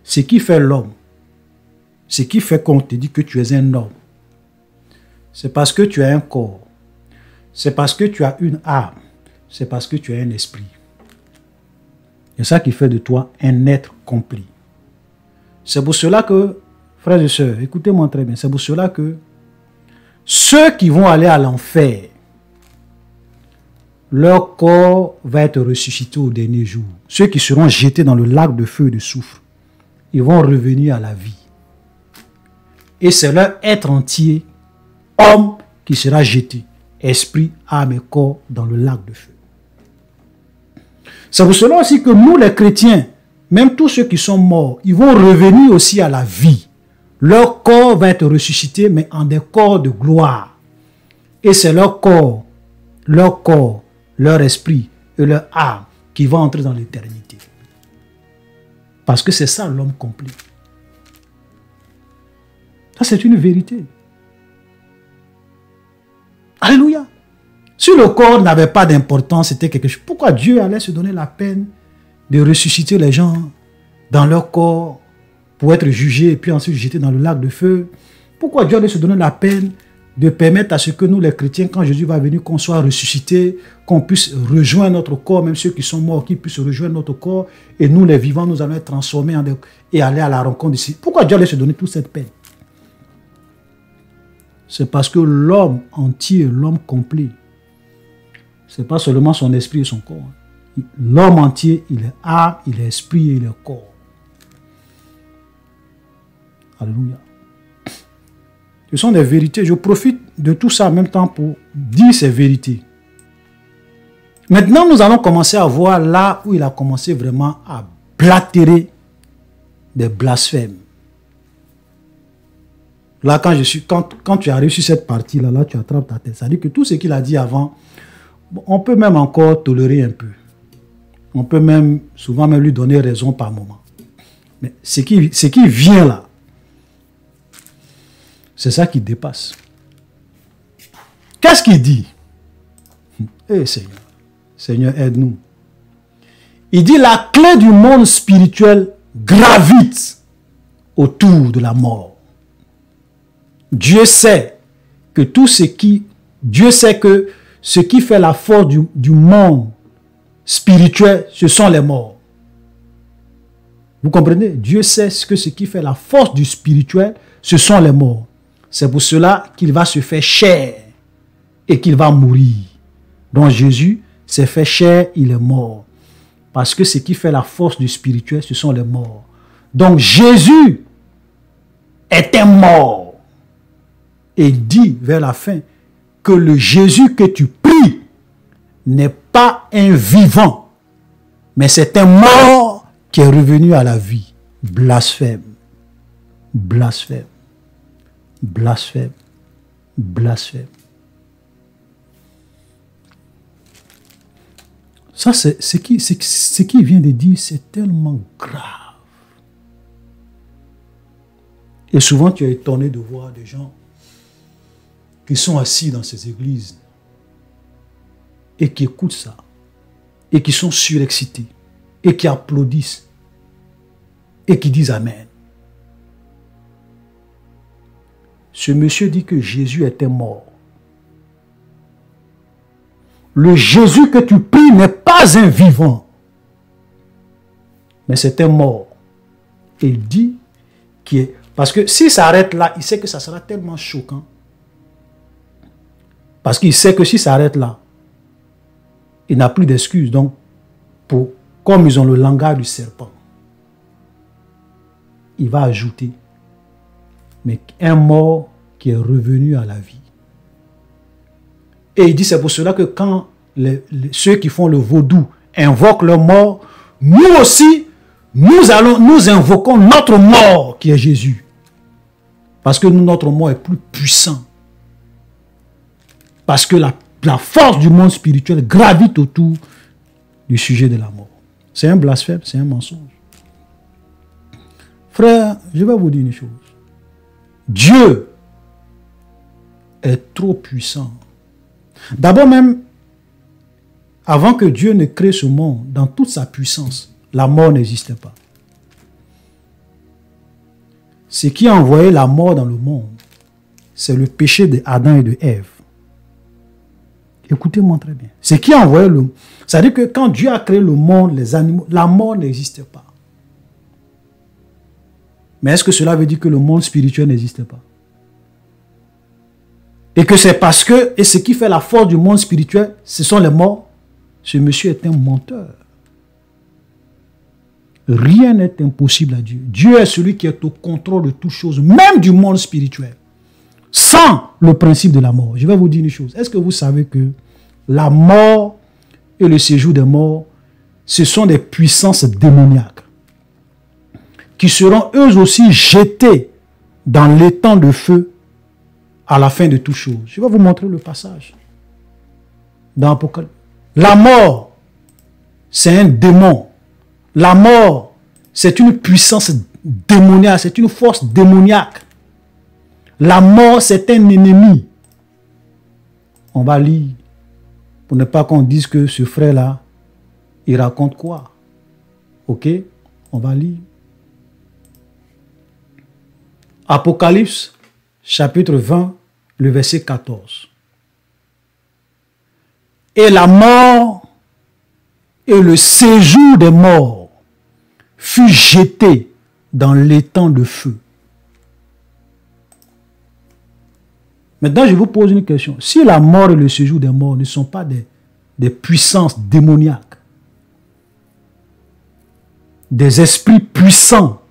Ce qui fait l'homme, ce qui fait qu'on te dit que tu es un homme, c'est parce que tu as un corps, c'est parce que tu as une âme, c'est parce que tu as un esprit. C'est ça qui fait de toi un être complet. C'est pour cela que, frères et sœurs, écoutez-moi très bien, c'est pour cela que ceux qui vont aller à l'enfer, leur corps va être ressuscité au dernier jour. Ceux qui seront jetés dans le lac de feu et de soufre, ils vont revenir à la vie. Et c'est leur être entier, homme, qui sera jeté, esprit, âme et corps, dans le lac de feu. C'est pour cela aussi que nous, les chrétiens, même tous ceux qui sont morts, ils vont revenir aussi à la vie. Leur corps va être ressuscité, mais en des corps de gloire. Et c'est leur corps, leur esprit et leur âme qui vont entrer dans l'éternité. Parce que c'est ça l'homme complet. Ça, c'est une vérité. Alléluia. Si le corps n'avait pas d'importance, c'était quelque chose. Pourquoi Dieu allait se donner la peine de ressusciter les gens dans leur corps pour être jugés et puis ensuite jetés dans le lac de feu? Pourquoi Dieu allait se donner la peine de permettre à ce que nous, les chrétiens, quand Jésus va venir, qu'on soit ressuscités, qu'on puisse rejoindre notre corps, même ceux qui sont morts, qui puissent rejoindre notre corps, et nous, les vivants, nous allons être transformés et aller à la rencontre d'ici. Pourquoi Dieu allait se donner toute cette peine? C'est parce que l'homme entier, l'homme complet, ce n'est pas seulement son esprit et son corps. L'homme entier, il est âme, il est esprit et il est corps. Alléluia. Ce sont des vérités. Je profite de tout ça en même temps pour dire ces vérités. Maintenant, nous allons commencer à voir là où il a commencé vraiment à blatérer des blasphèmes. Là, quand tu as réussi cette partie-là, là, tu attrapes ta tête. Ça veut dire que tout ce qu'il a dit avant, on peut même encore tolérer un peu. On peut même, souvent même lui donner raison par moment. Mais ce qui vient là, c'est ça qui dépasse. Qu'est-ce qu'il dit? Eh Seigneur, Seigneur, aide-nous. Il dit la clé du monde spirituel gravite autour de la mort. Dieu sait que ce qui fait la force du monde spirituel, ce sont les morts. Vous comprenez? Dieu sait que ce qui fait la force du spirituel, ce sont les morts. C'est pour cela qu'il va se faire chair et qu'il va mourir. Donc Jésus s'est fait chair, il est mort. Parce que ce qui fait la force du spirituel, ce sont les morts. Donc Jésus était mort. Et il dit vers la fin que le Jésus que tu pries n'est pas un vivant, mais c'est un mort qui est revenu à la vie. Blasphème. Blasphème. Blasphème. Blasphème. Ça, c'est ce qu'il vient de dire, c'est tellement grave. Et souvent, tu es étonné de voir des gens qui sont assis dans ces églises et qui écoutent ça, et qui sont surexcités, et qui applaudissent, et qui disent Amen. Ce monsieur dit que Jésus était mort. Le Jésus que tu pries n'est pas un vivant, mais c'est un mort. Et il dit parce que s'il s'arrête là, il sait que ça sera tellement choquant. Parce qu'il sait que s'il s'arrête là, il n'a plus d'excuses. Donc, comme ils ont le langage du serpent, il va ajouter, mais un mort qui est revenu à la vie. Et il dit, c'est pour cela que quand ceux qui font le vaudou invoquent leur mort, nous aussi, nous invoquons notre mort qui est Jésus. Parce que notre mort est plus puissant. Parce que la force du monde spirituel gravite autour du sujet de la mort. C'est un blasphème, c'est un mensonge. Frère, je vais vous dire une chose. Dieu est trop puissant. D'abord même, avant que Dieu ne crée ce monde, dans toute sa puissance, la mort n'existait pas. Ce qui a envoyé la mort dans le monde, c'est le péché d'Adam et de Ève. Écoutez-moi très bien. Ce qui a envoyé le monde, c'est-à-dire que quand Dieu a créé le monde, les animaux, la mort n'existait pas. Mais est-ce que cela veut dire que le monde spirituel n'existait pas? Et que c'est parce que, et ce qui fait la force du monde spirituel, ce sont les morts. Ce monsieur est un menteur. Rien n'est impossible à Dieu. Dieu est celui qui est au contrôle de toutes choses, même du monde spirituel. Sans le principe de la mort. Je vais vous dire une chose. Est-ce que vous savez que la mort et le séjour des morts, ce sont des puissances démoniaques qui seront eux aussi jetés dans l'étang de feu à la fin de toutes choses. Je vais vous montrer le passage dans Apocalypse. La mort, c'est un démon. La mort, c'est une puissance démoniaque, c'est une force démoniaque. La mort, c'est un ennemi. On va lire, pour ne pas qu'on dise que ce frère-là, il raconte quoi? Ok? On va lire. Apocalypse, chapitre 20, le verset 14. Et la mort et le séjour des morts fut jeté dans l'étang de feu. Maintenant, je vous pose une question. Si la mort et le séjour des morts ne sont pas des puissances démoniaques, des esprits puissants,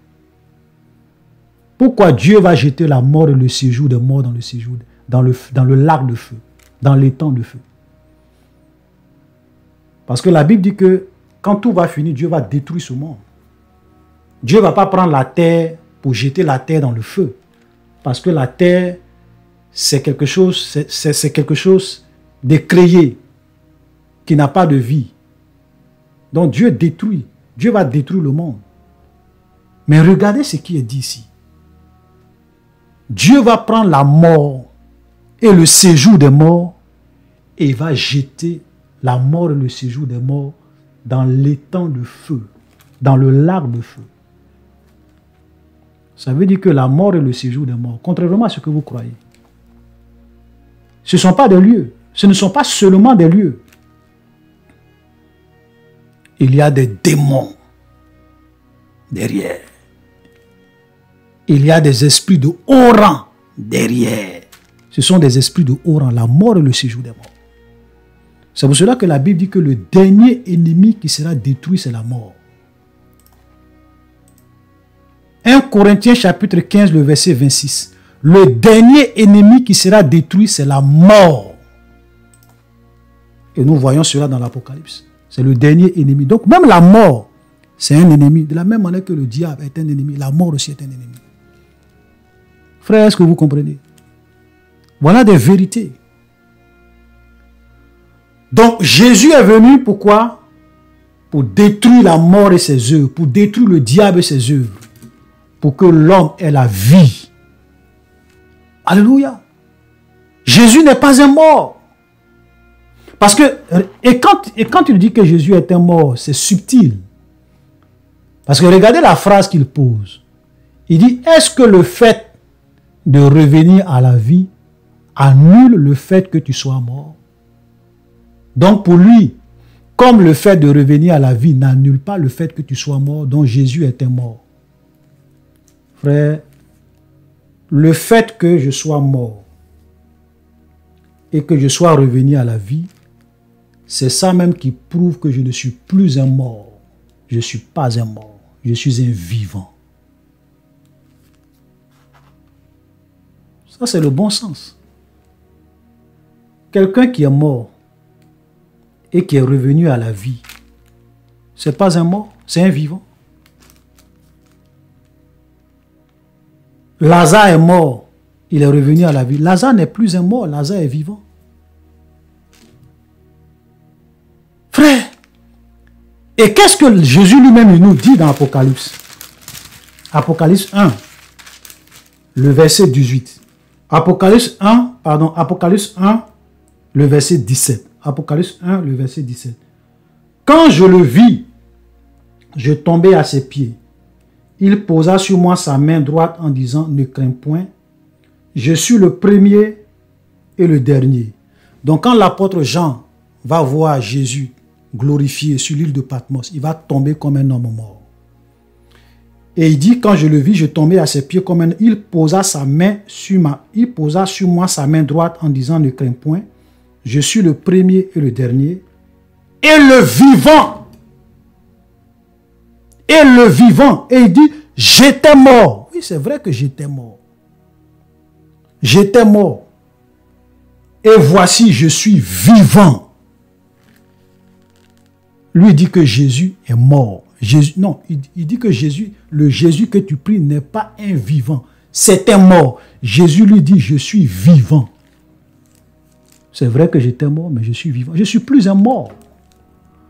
pourquoi Dieu va jeter la mort et le séjour des morts dans le lac de feu, dans l'étang de feu? Parce que la Bible dit que quand tout va finir, Dieu va détruire ce monde. Dieu ne va pas prendre la terre pour jeter la terre dans le feu. Parce que la terre, c'est quelque chose d'écrayé, qui n'a pas de vie. Donc Dieu détruit. Dieu va détruire le monde. Mais regardez ce qui est dit ici. Dieu va prendre la mort et le séjour des morts et il va jeter la mort et le séjour des morts dans l'étang de feu, dans le lac de feu. Ça veut dire que la mort et le séjour des morts, contrairement à ce que vous croyez, ce ne sont pas des lieux. Ce ne sont pas seulement des lieux. Il y a des démons derrière. Il y a des esprits de haut rang derrière. Ce sont des esprits de haut rang, la mort et le séjour des morts. C'est pour cela que la Bible dit que le dernier ennemi qui sera détruit, c'est la mort. 1 Corinthiens chapitre 15, le verset 26. Le dernier ennemi qui sera détruit, c'est la mort. Et nous voyons cela dans l'Apocalypse. C'est le dernier ennemi. Donc même la mort, c'est un ennemi. De la même manière que le diable est un ennemi, la mort aussi est un ennemi. Frère, est-ce que vous comprenez? Voilà des vérités. Donc Jésus est venu pourquoi? Pour détruire la mort et ses œuvres, pour détruire le diable et ses œuvres, pour que l'homme ait la vie. Alléluia. Jésus n'est pas un mort. Parce que, et quand il dit que Jésus est un mort, c'est subtil. Parce que regardez la phrase qu'il pose. Il dit, est-ce que le fait de revenir à la vie annule le fait que tu sois mort? Donc pour lui, comme le fait de revenir à la vie n'annule pas le fait que tu sois mort, donc Jésus est un mort. Frère, le fait que je sois mort et que je sois revenu à la vie, c'est ça même qui prouve que je ne suis plus un mort. Je ne suis pas un mort. Je suis un vivant. Ça, c'est le bon sens. Quelqu'un qui est mort et qui est revenu à la vie, ce n'est pas un mort, c'est un vivant. Lazare est mort, il est revenu à la vie. Lazare n'est plus un mort, Lazare est vivant. Frère, et qu'est-ce que Jésus lui-même nous dit dans Apocalypse? Apocalypse 1, le verset 18. Apocalypse 1, le verset 17. Apocalypse 1, le verset 17. Quand je le vis, je tombai à ses pieds. Il posa sur moi sa main droite en disant, ne crains point, je suis le premier et le dernier. Donc quand l'apôtre Jean va voir Jésus glorifié sur l'île de Patmos, il va tomber comme un homme mort. Et il dit, quand je le vis, je tombais à ses pieds comme un... Il posa sur moi sa main droite en disant, ne crains point, je suis le premier et le dernier, et le vivant. et le vivant. Et il dit, j'étais mort. Oui, c'est vrai que j'étais mort. J'étais mort. Et voici, je suis vivant. Lui dit que Jésus est mort. Jésus, non, il dit que Jésus, le Jésus que tu pries n'est pas un vivant. C'est un mort. Jésus lui dit, je suis vivant. C'est vrai que j'étais mort, mais je suis vivant. Je ne suis plus un mort.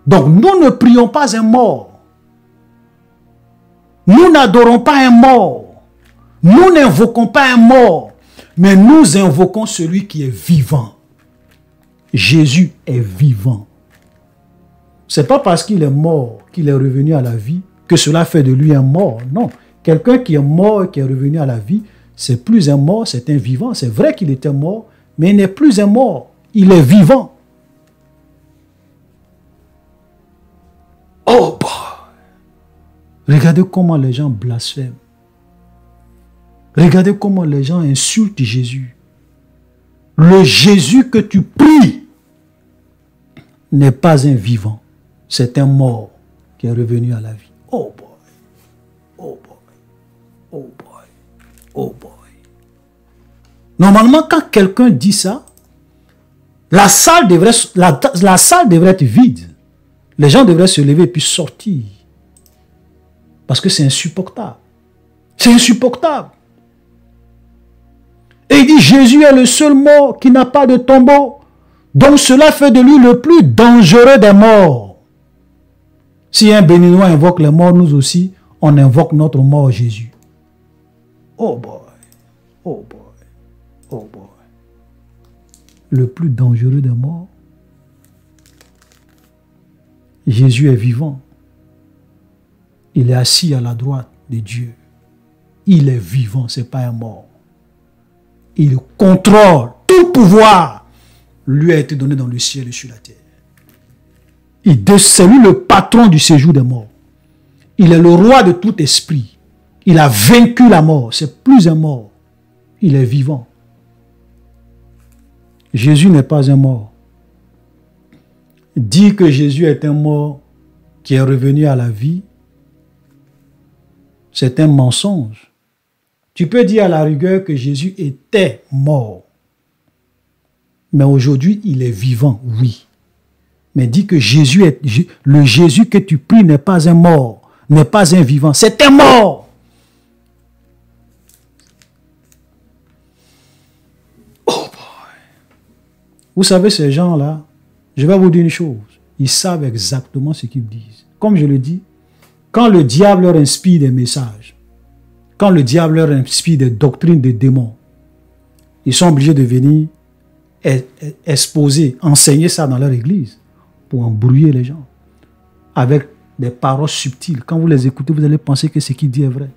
Donc, nous ne prions pas un mort. Nous n'adorons pas un mort. Nous n'invoquons pas un mort. Mais nous invoquons celui qui est vivant. Jésus est vivant. Ce n'est pas parce qu'il est mort qu'il est revenu à la vie que cela fait de lui un mort. Non. Quelqu'un qui est mort et qui est revenu à la vie, c'est plus un mort, c'est un vivant. C'est vrai qu'il était mort, mais il n'est plus un mort. Il est vivant. Oh boy! Regardez comment les gens blasphèment. Regardez comment les gens insultent Jésus. Le Jésus que tu pries n'est pas un vivant. C'est un mort qui est revenu à la vie. Oh boy! Oh boy! Oh boy! Oh boy! Normalement, quand quelqu'un dit ça, la salle devrait être vide. Les gens devraient se lever et puis sortir. Parce que c'est insupportable. C'est insupportable. Et il dit, Jésus est le seul mort qui n'a pas de tombeau. Donc cela fait de lui le plus dangereux des morts. Si un Béninois invoque les morts, nous aussi, on invoque notre mort Jésus. Oh boy. Oh boy. Oh boy. Le plus dangereux des morts. Jésus est vivant. Il est assis à la droite de Dieu. Il est vivant, ce n'est pas un mort. Il contrôle tout pouvoir. Lui a été donné dans le ciel et sur la terre. C'est lui le patron du séjour des morts. Il est le roi de tout esprit. Il a vaincu la mort. C'est plus un mort. Il est vivant. Jésus n'est pas un mort. Dire que Jésus est un mort qui est revenu à la vie, c'est un mensonge. Tu peux dire à la rigueur que Jésus était mort. Mais aujourd'hui, il est vivant, oui. Mais dis que Jésus est, le Jésus que tu pries n'est pas un mort, n'est pas un vivant, c'est un mort. Oh boy. Vous savez, ces gens-là, je vais vous dire une chose, ils savent exactement ce qu'ils disent. Comme je le dis, quand le diable leur inspire des messages, quand le diable leur inspire des doctrines des démons, ils sont obligés de venir exposer, enseigner ça dans leur église pour embrouiller les gens avec des paroles subtiles. Quand vous les écoutez, vous allez penser que ce qu'il dit est vrai.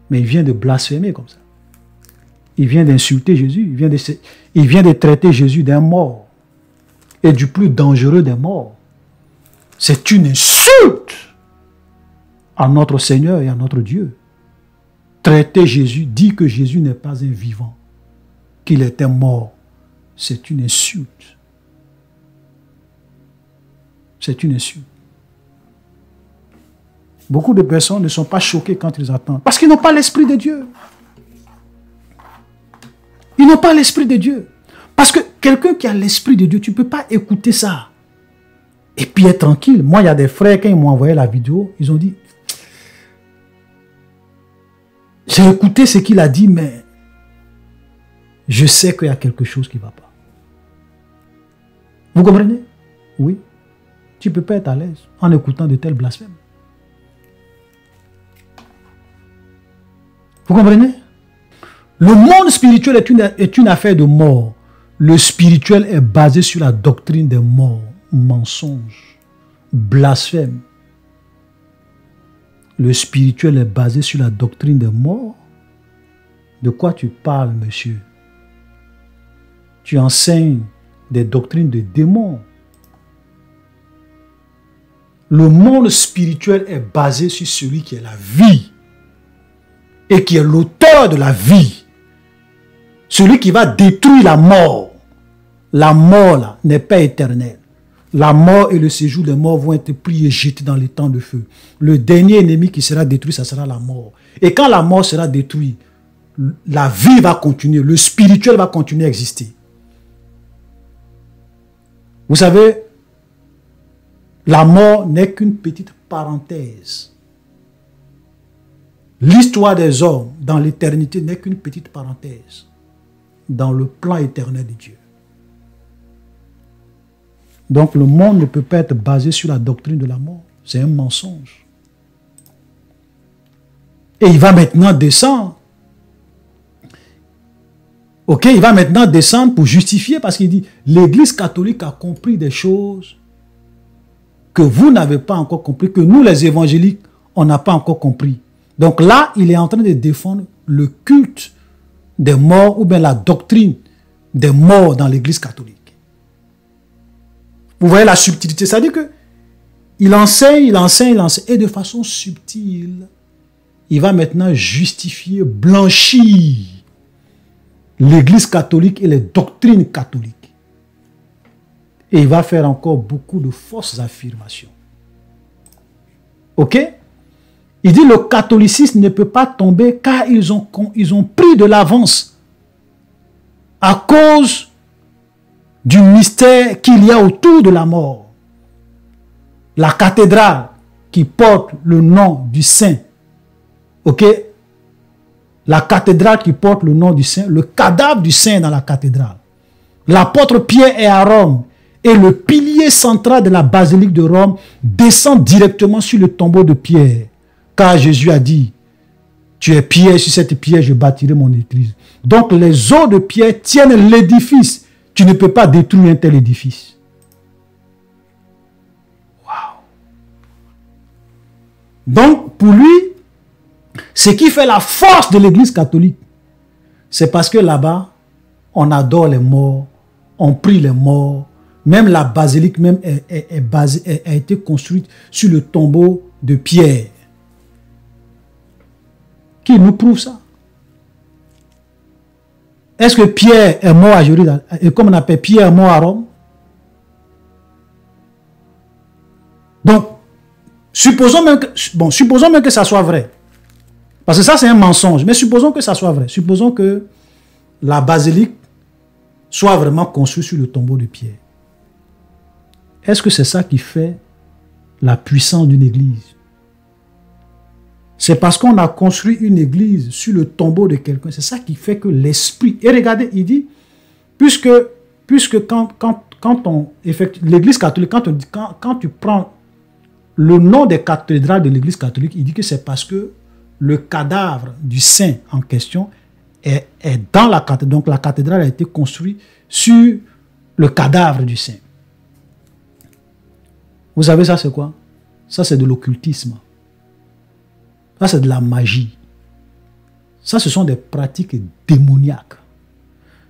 Mais il vient de blasphémer comme ça. Il vient d'insulter Jésus. Il vient de traiter Jésus d'un mort et du plus dangereux des morts. C'est une insulte à notre Seigneur et à notre Dieu. Traiter Jésus, dire que Jésus n'est pas un vivant, qu'il est un mort, c'est une insulte. C'est une insulte. Beaucoup de personnes ne sont pas choquées quand ils attendent, parce qu'ils n'ont pas l'Esprit de Dieu. Ils n'ont pas l'Esprit de Dieu. Parce que quelqu'un qui a l'Esprit de Dieu, tu ne peux pas écouter ça et puis être tranquille. Moi, il y a des frères, quand ils m'ont envoyé la vidéo, ils ont dit, j'ai écouté ce qu'il a dit, mais je sais qu'il y a quelque chose qui ne va pas. Vous comprenez? Oui. Tu ne peux pas être à l'aise en écoutant de tels blasphèmes. Vous comprenez? Le monde spirituel est une affaire de mort. Le spirituel est basé sur la doctrine des morts, mensonges, blasphème. Le spirituel est basé sur la doctrine des morts. De quoi tu parles, monsieur? Tu enseignes des doctrines de démons. Le monde spirituel est basé sur celui qui est la vie et qui est l'auteur de la vie. Celui qui va détruire la mort. La mort là n'est pas éternelle. la mort et le séjour des morts vont être pris et jetés dans les temps de feu. Le dernier ennemi qui sera détruit, ça sera la mort. Et quand la mort sera détruite, la vie va continuer, le spirituel va continuer à exister. Vous savez, la mort n'est qu'une petite parenthèse. L'histoire des hommes dans l'éternité n'est qu'une petite parenthèse dans le plan éternel de Dieu. Donc le monde ne peut pas être basé sur la doctrine de la mort. C'est un mensonge. Et il va maintenant descendre. Ok, il va maintenant descendre pour justifier parce qu'il dit, l'Église catholique a compris des choses que vous n'avez pas encore compris, que nous les évangéliques, on n'a pas encore compris. Donc là, il est en train de défendre le culte des morts ou bien la doctrine des morts dans l'Église catholique. Vous voyez la subtilité, c'est-à-dire que il enseigne, et de façon subtile, il va maintenant justifier, blanchir l'Église catholique et les doctrines catholiques. Et il va faire encore beaucoup de fausses affirmations. Ok? Il dit le catholicisme ne peut pas tomber car ils ont pris de l'avance à cause du mystère qu'il y a autour de la mort. La cathédrale qui porte le nom du saint. Ok? La cathédrale qui porte le nom du saint, le cadavre du saint dans la cathédrale. L'apôtre Pierre est à Rome et le pilier central de la basilique de Rome descend directement sur le tombeau de Pierre. Car Jésus a dit, tu es Pierre, sur cette pierre je bâtirai mon église. Donc les os de Pierre tiennent l'édifice. Tu ne peux pas détruire un tel édifice. Waouh! Donc pour lui, ce qui fait la force de l'Église catholique, c'est parce que là-bas, on adore les morts, on prie les morts. Même la basilique même a été construite sur le tombeau de Pierre. Qui nous prouve ça? Est-ce que Pierre est mort à Jérusalem? Et comme on appelle Pierre mort à Rome? Donc, supposons même que ça soit vrai. Parce que ça, c'est un mensonge. Mais supposons que ça soit vrai. Supposons que la basilique soit vraiment construite sur le tombeau de Pierre. Est-ce que c'est ça qui fait la puissance d'une église? C'est parce qu'on a construit une église sur le tombeau de quelqu'un. C'est ça qui fait que l'esprit... Et regardez, il dit, puisque quand on effectue l'église catholique, quand tu prends le nom des cathédrales de l'église catholique, il dit que c'est parce que le cadavre du saint en question est dans la cathédrale. Donc la cathédrale a été construite sur le cadavre du saint. Vous savez ça c'est quoi? Ça c'est de l'occultisme. Ça, c'est de la magie. Ça, ce sont des pratiques démoniaques.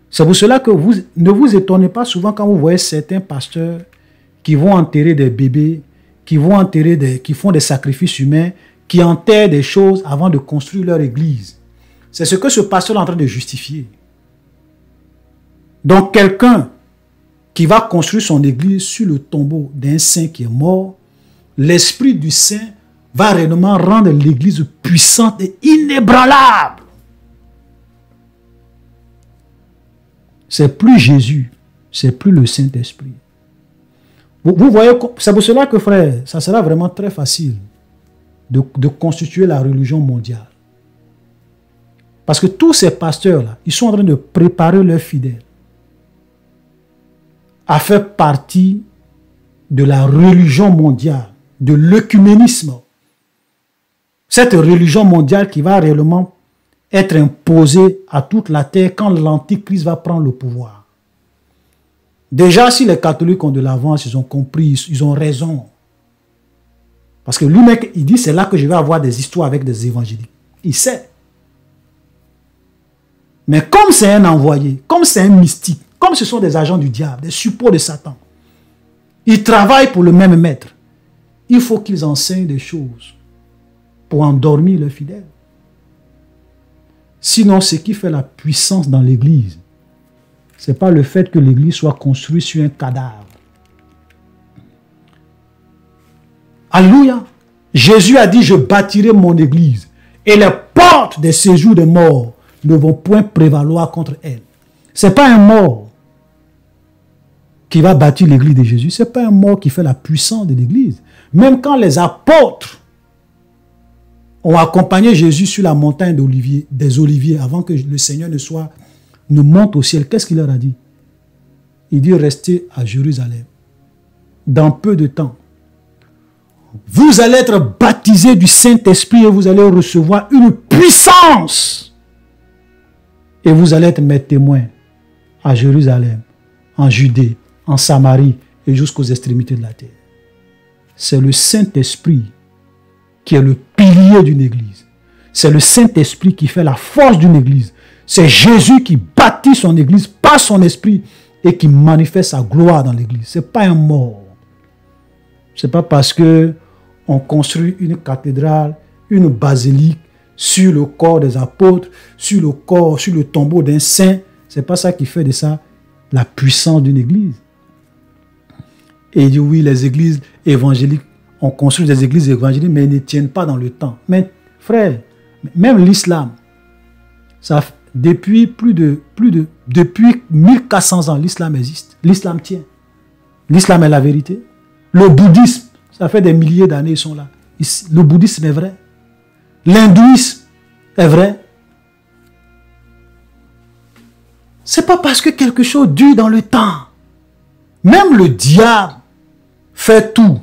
C'est pour cela que ne vous étonnez pas souvent quand vous voyez certains pasteurs qui vont enterrer des bébés, qui font des sacrifices humains, qui enterrent des choses avant de construire leur église. C'est ce que ce pasteur est en train de justifier. Donc, quelqu'un qui va construire son église sur le tombeau d'un saint qui est mort, l'esprit du saint va réellement rendre l'église puissante et inébranlable. C'est plus Jésus, c'est plus le Saint-Esprit. Vous voyez, c'est pour cela que, frère, ça sera vraiment très facile de constituer la religion mondiale. Parce que tous ces pasteurs-là, ils sont en train de préparer leurs fidèles à faire partie de la religion mondiale, de l'œcuménisme. Cette religion mondiale qui va réellement être imposée à toute la terre quand l'Antichrist va prendre le pouvoir. Déjà, si les catholiques ont de l'avance, ils ont compris, ils ont raison. Parce que lui-même, il dit, c'est là que je vais avoir des histoires avec des évangéliques. Il sait. Mais comme c'est un envoyé, comme c'est un mystique, comme ce sont des agents du diable, des suppôts de Satan, ils travaillent pour le même maître. Il faut qu'ils enseignent des choses pour endormir leurs fidèles. Sinon, ce qui fait la puissance dans l'église, ce n'est pas le fait que l'église soit construite sur un cadavre. Alléluia. Jésus a dit, je bâtirai mon église et les portes des séjours des morts ne vont point prévaloir contre elle. Ce n'est pas un mort qui va bâtir l'église de Jésus. Ce n'est pas un mort qui fait la puissance de l'église. Même quand les apôtres ont accompagné Jésus sur la montagne des Oliviers avant que le Seigneur ne monte au ciel, qu'est-ce qu'il leur a dit? Il dit, restez à Jérusalem. Dans peu de temps, vous allez être baptisés du Saint-Esprit et vous allez recevoir une puissance. Et vous allez être mes témoins à Jérusalem, en Judée, en Samarie et jusqu'aux extrémités de la terre. C'est le Saint-Esprit qui est le pilier d'une église. C'est le Saint-Esprit qui fait la force d'une église. C'est Jésus qui bâtit son église par son esprit et qui manifeste sa gloire dans l'église. Ce n'est pas un mort. Ce n'est pas parce que on construit une cathédrale, une basilique sur le corps des apôtres, sur le tombeau d'un saint. Ce n'est pas ça qui fait de ça la puissance d'une église. Et il dit oui, les églises évangéliques, on construit des églises évangéliques, mais elles ne tiennent pas dans le temps. Mais frère, même l'islam, depuis 1400 ans, l'islam existe. L'islam tient. L'islam est la vérité. Le bouddhisme, ça fait des milliers d'années, ils sont là. Le bouddhisme est vrai. L'hindouisme est vrai. C'est pas parce que quelque chose dure dans le temps. Même le diable fait tout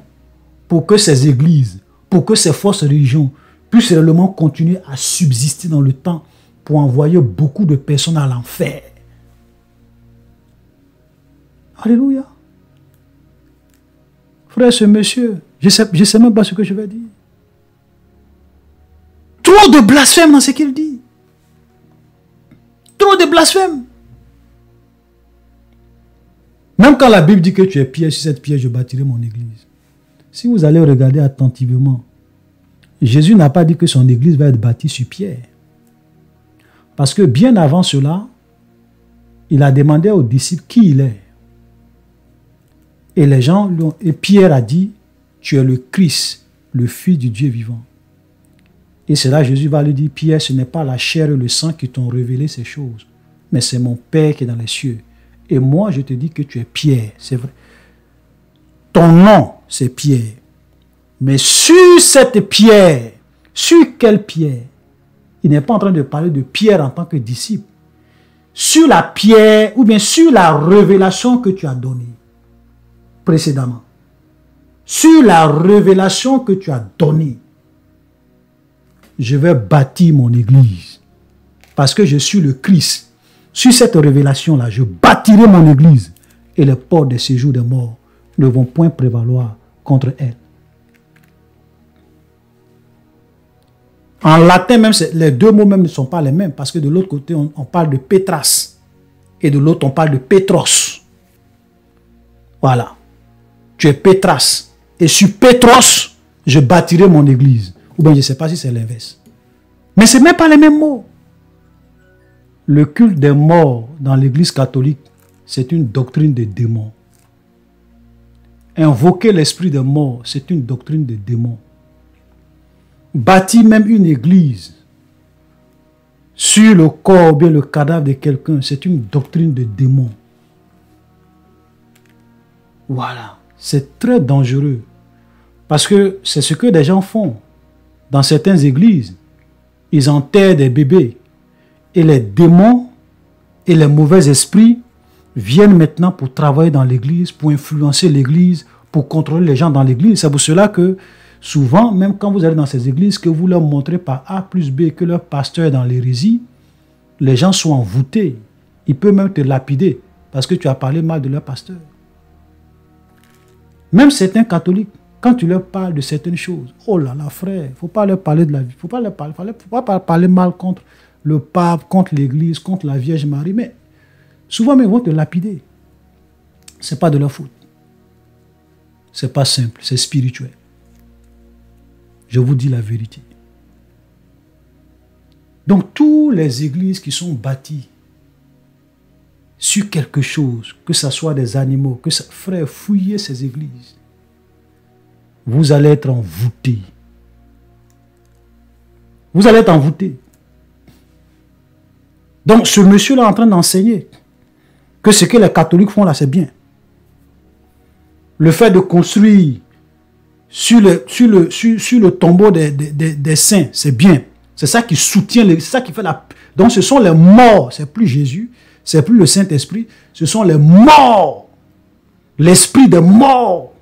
pour que ces églises, pour que ces fausses religions puissent réellement continuer à subsister dans le temps pour envoyer beaucoup de personnes à l'enfer. Alléluia. Frère, ce monsieur, je ne sais même pas ce que je vais dire. Trop de blasphème dans ce qu'il dit. Trop de blasphème. Même quand la Bible dit que tu es pierre, sur cette pierre, je bâtirai mon église. Si vous allez regarder attentivement, Jésus n'a pas dit que son église va être bâtie sur pierre. Parce que bien avant cela, il a demandé aux disciples qui il est. Et les gens, et Pierre a dit, tu es le Christ, le Fils du Dieu vivant. Et c'est là Jésus va lui dire, Pierre, ce n'est pas la chair et le sang qui t'ont révélé ces choses, mais c'est mon Père qui est dans les cieux. Et moi, je te dis que tu es Pierre, c'est vrai. Ton nom, c'est Pierre. Mais sur cette pierre, sur quelle pierre? Il n'est pas en train de parler de Pierre en tant que disciple. Sur la pierre, ou bien sur la révélation que tu as donnée précédemment. Sur la révélation que tu as donnée, je vais bâtir mon église. Parce que je suis le Christ. Sur cette révélation-là, je bâtirai mon église. Et les portes des séjours des morts ne vont point prévaloir contre elle. En latin même, les deux mots même ne sont pas les mêmes. Parce que de l'autre côté, on parle de Pétras. Et de l'autre, on parle de Pétros. Voilà. Tu es Pétras. Et sur Pétros, je bâtirai mon église. Ou bien je ne sais pas si c'est l'inverse. Mais ce n'est même pas les mêmes mots. Le culte des morts dans l'église catholique, c'est une doctrine de démons. Invoquer l'esprit des morts, c'est une doctrine de démons. Bâtir même une église sur le corps ou bien le cadavre de quelqu'un, c'est une doctrine de démons. Voilà. C'est très dangereux. Parce que c'est ce que des gens font. Dans certaines églises, ils enterrent des bébés. Et les démons et les mauvais esprits viennent maintenant pour travailler dans l'église, pour influencer l'église, pour contrôler les gens dans l'église. C'est pour cela que souvent, même quand vous allez dans ces églises, que vous leur montrez par A plus B que leur pasteur est dans l'hérésie, les gens sont envoûtés. Ils peuvent même te lapider parce que tu as parlé mal de leur pasteur. Même certains catholiques, quand tu leur parles de certaines choses, oh là là frère, il ne faut pas leur parler de la vie, il ne faut pas parler mal contre le pape, contre l'église, contre la Vierge Marie, mais souvent ils vont te lapider. Ce n'est pas de leur faute. Ce n'est pas simple, c'est spirituel. Je vous dis la vérité. Donc, toutes les églises qui sont bâties sur quelque chose, que ce soit des animaux, frère, fouillez ces églises. vous allez être envoûtés. Vous allez être envoûtés. Donc, ce monsieur-là est en train d'enseigner que ce que les catholiques font là, c'est bien. Le fait de construire sur le tombeau des saints, c'est bien. C'est ça qui soutient, c'est ça qui fait la... Donc, ce sont les morts, c'est plus Jésus, c'est plus le Saint-Esprit, ce sont les morts. L'esprit des morts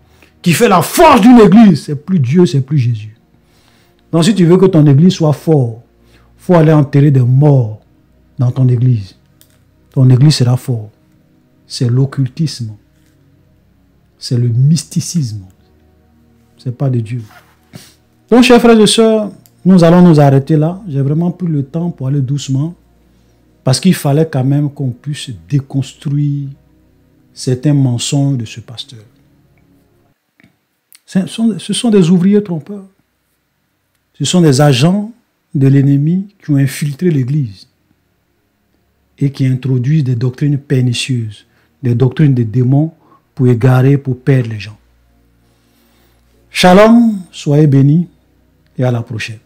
qui fait la force d'une église, c'est plus Dieu, c'est plus Jésus. Donc, si tu veux que ton église soit forte, il faut aller enterrer des morts dans ton église. Ton église sera forte. C'est l'occultisme. C'est le mysticisme. Ce n'est pas de Dieu. Donc, chers frères et sœurs, nous allons nous arrêter là. J'ai vraiment pris le temps pour aller doucement. Parce qu'il fallait quand même qu'on puisse déconstruire certains mensonges de ce pasteur. Ce sont des ouvriers trompeurs. Ce sont des agents de l'ennemi qui ont infiltré l'Église et qui introduisent des doctrines pernicieuses, des doctrines de démons pour égarer, pour perdre les gens. Shalom, soyez bénis et à la prochaine.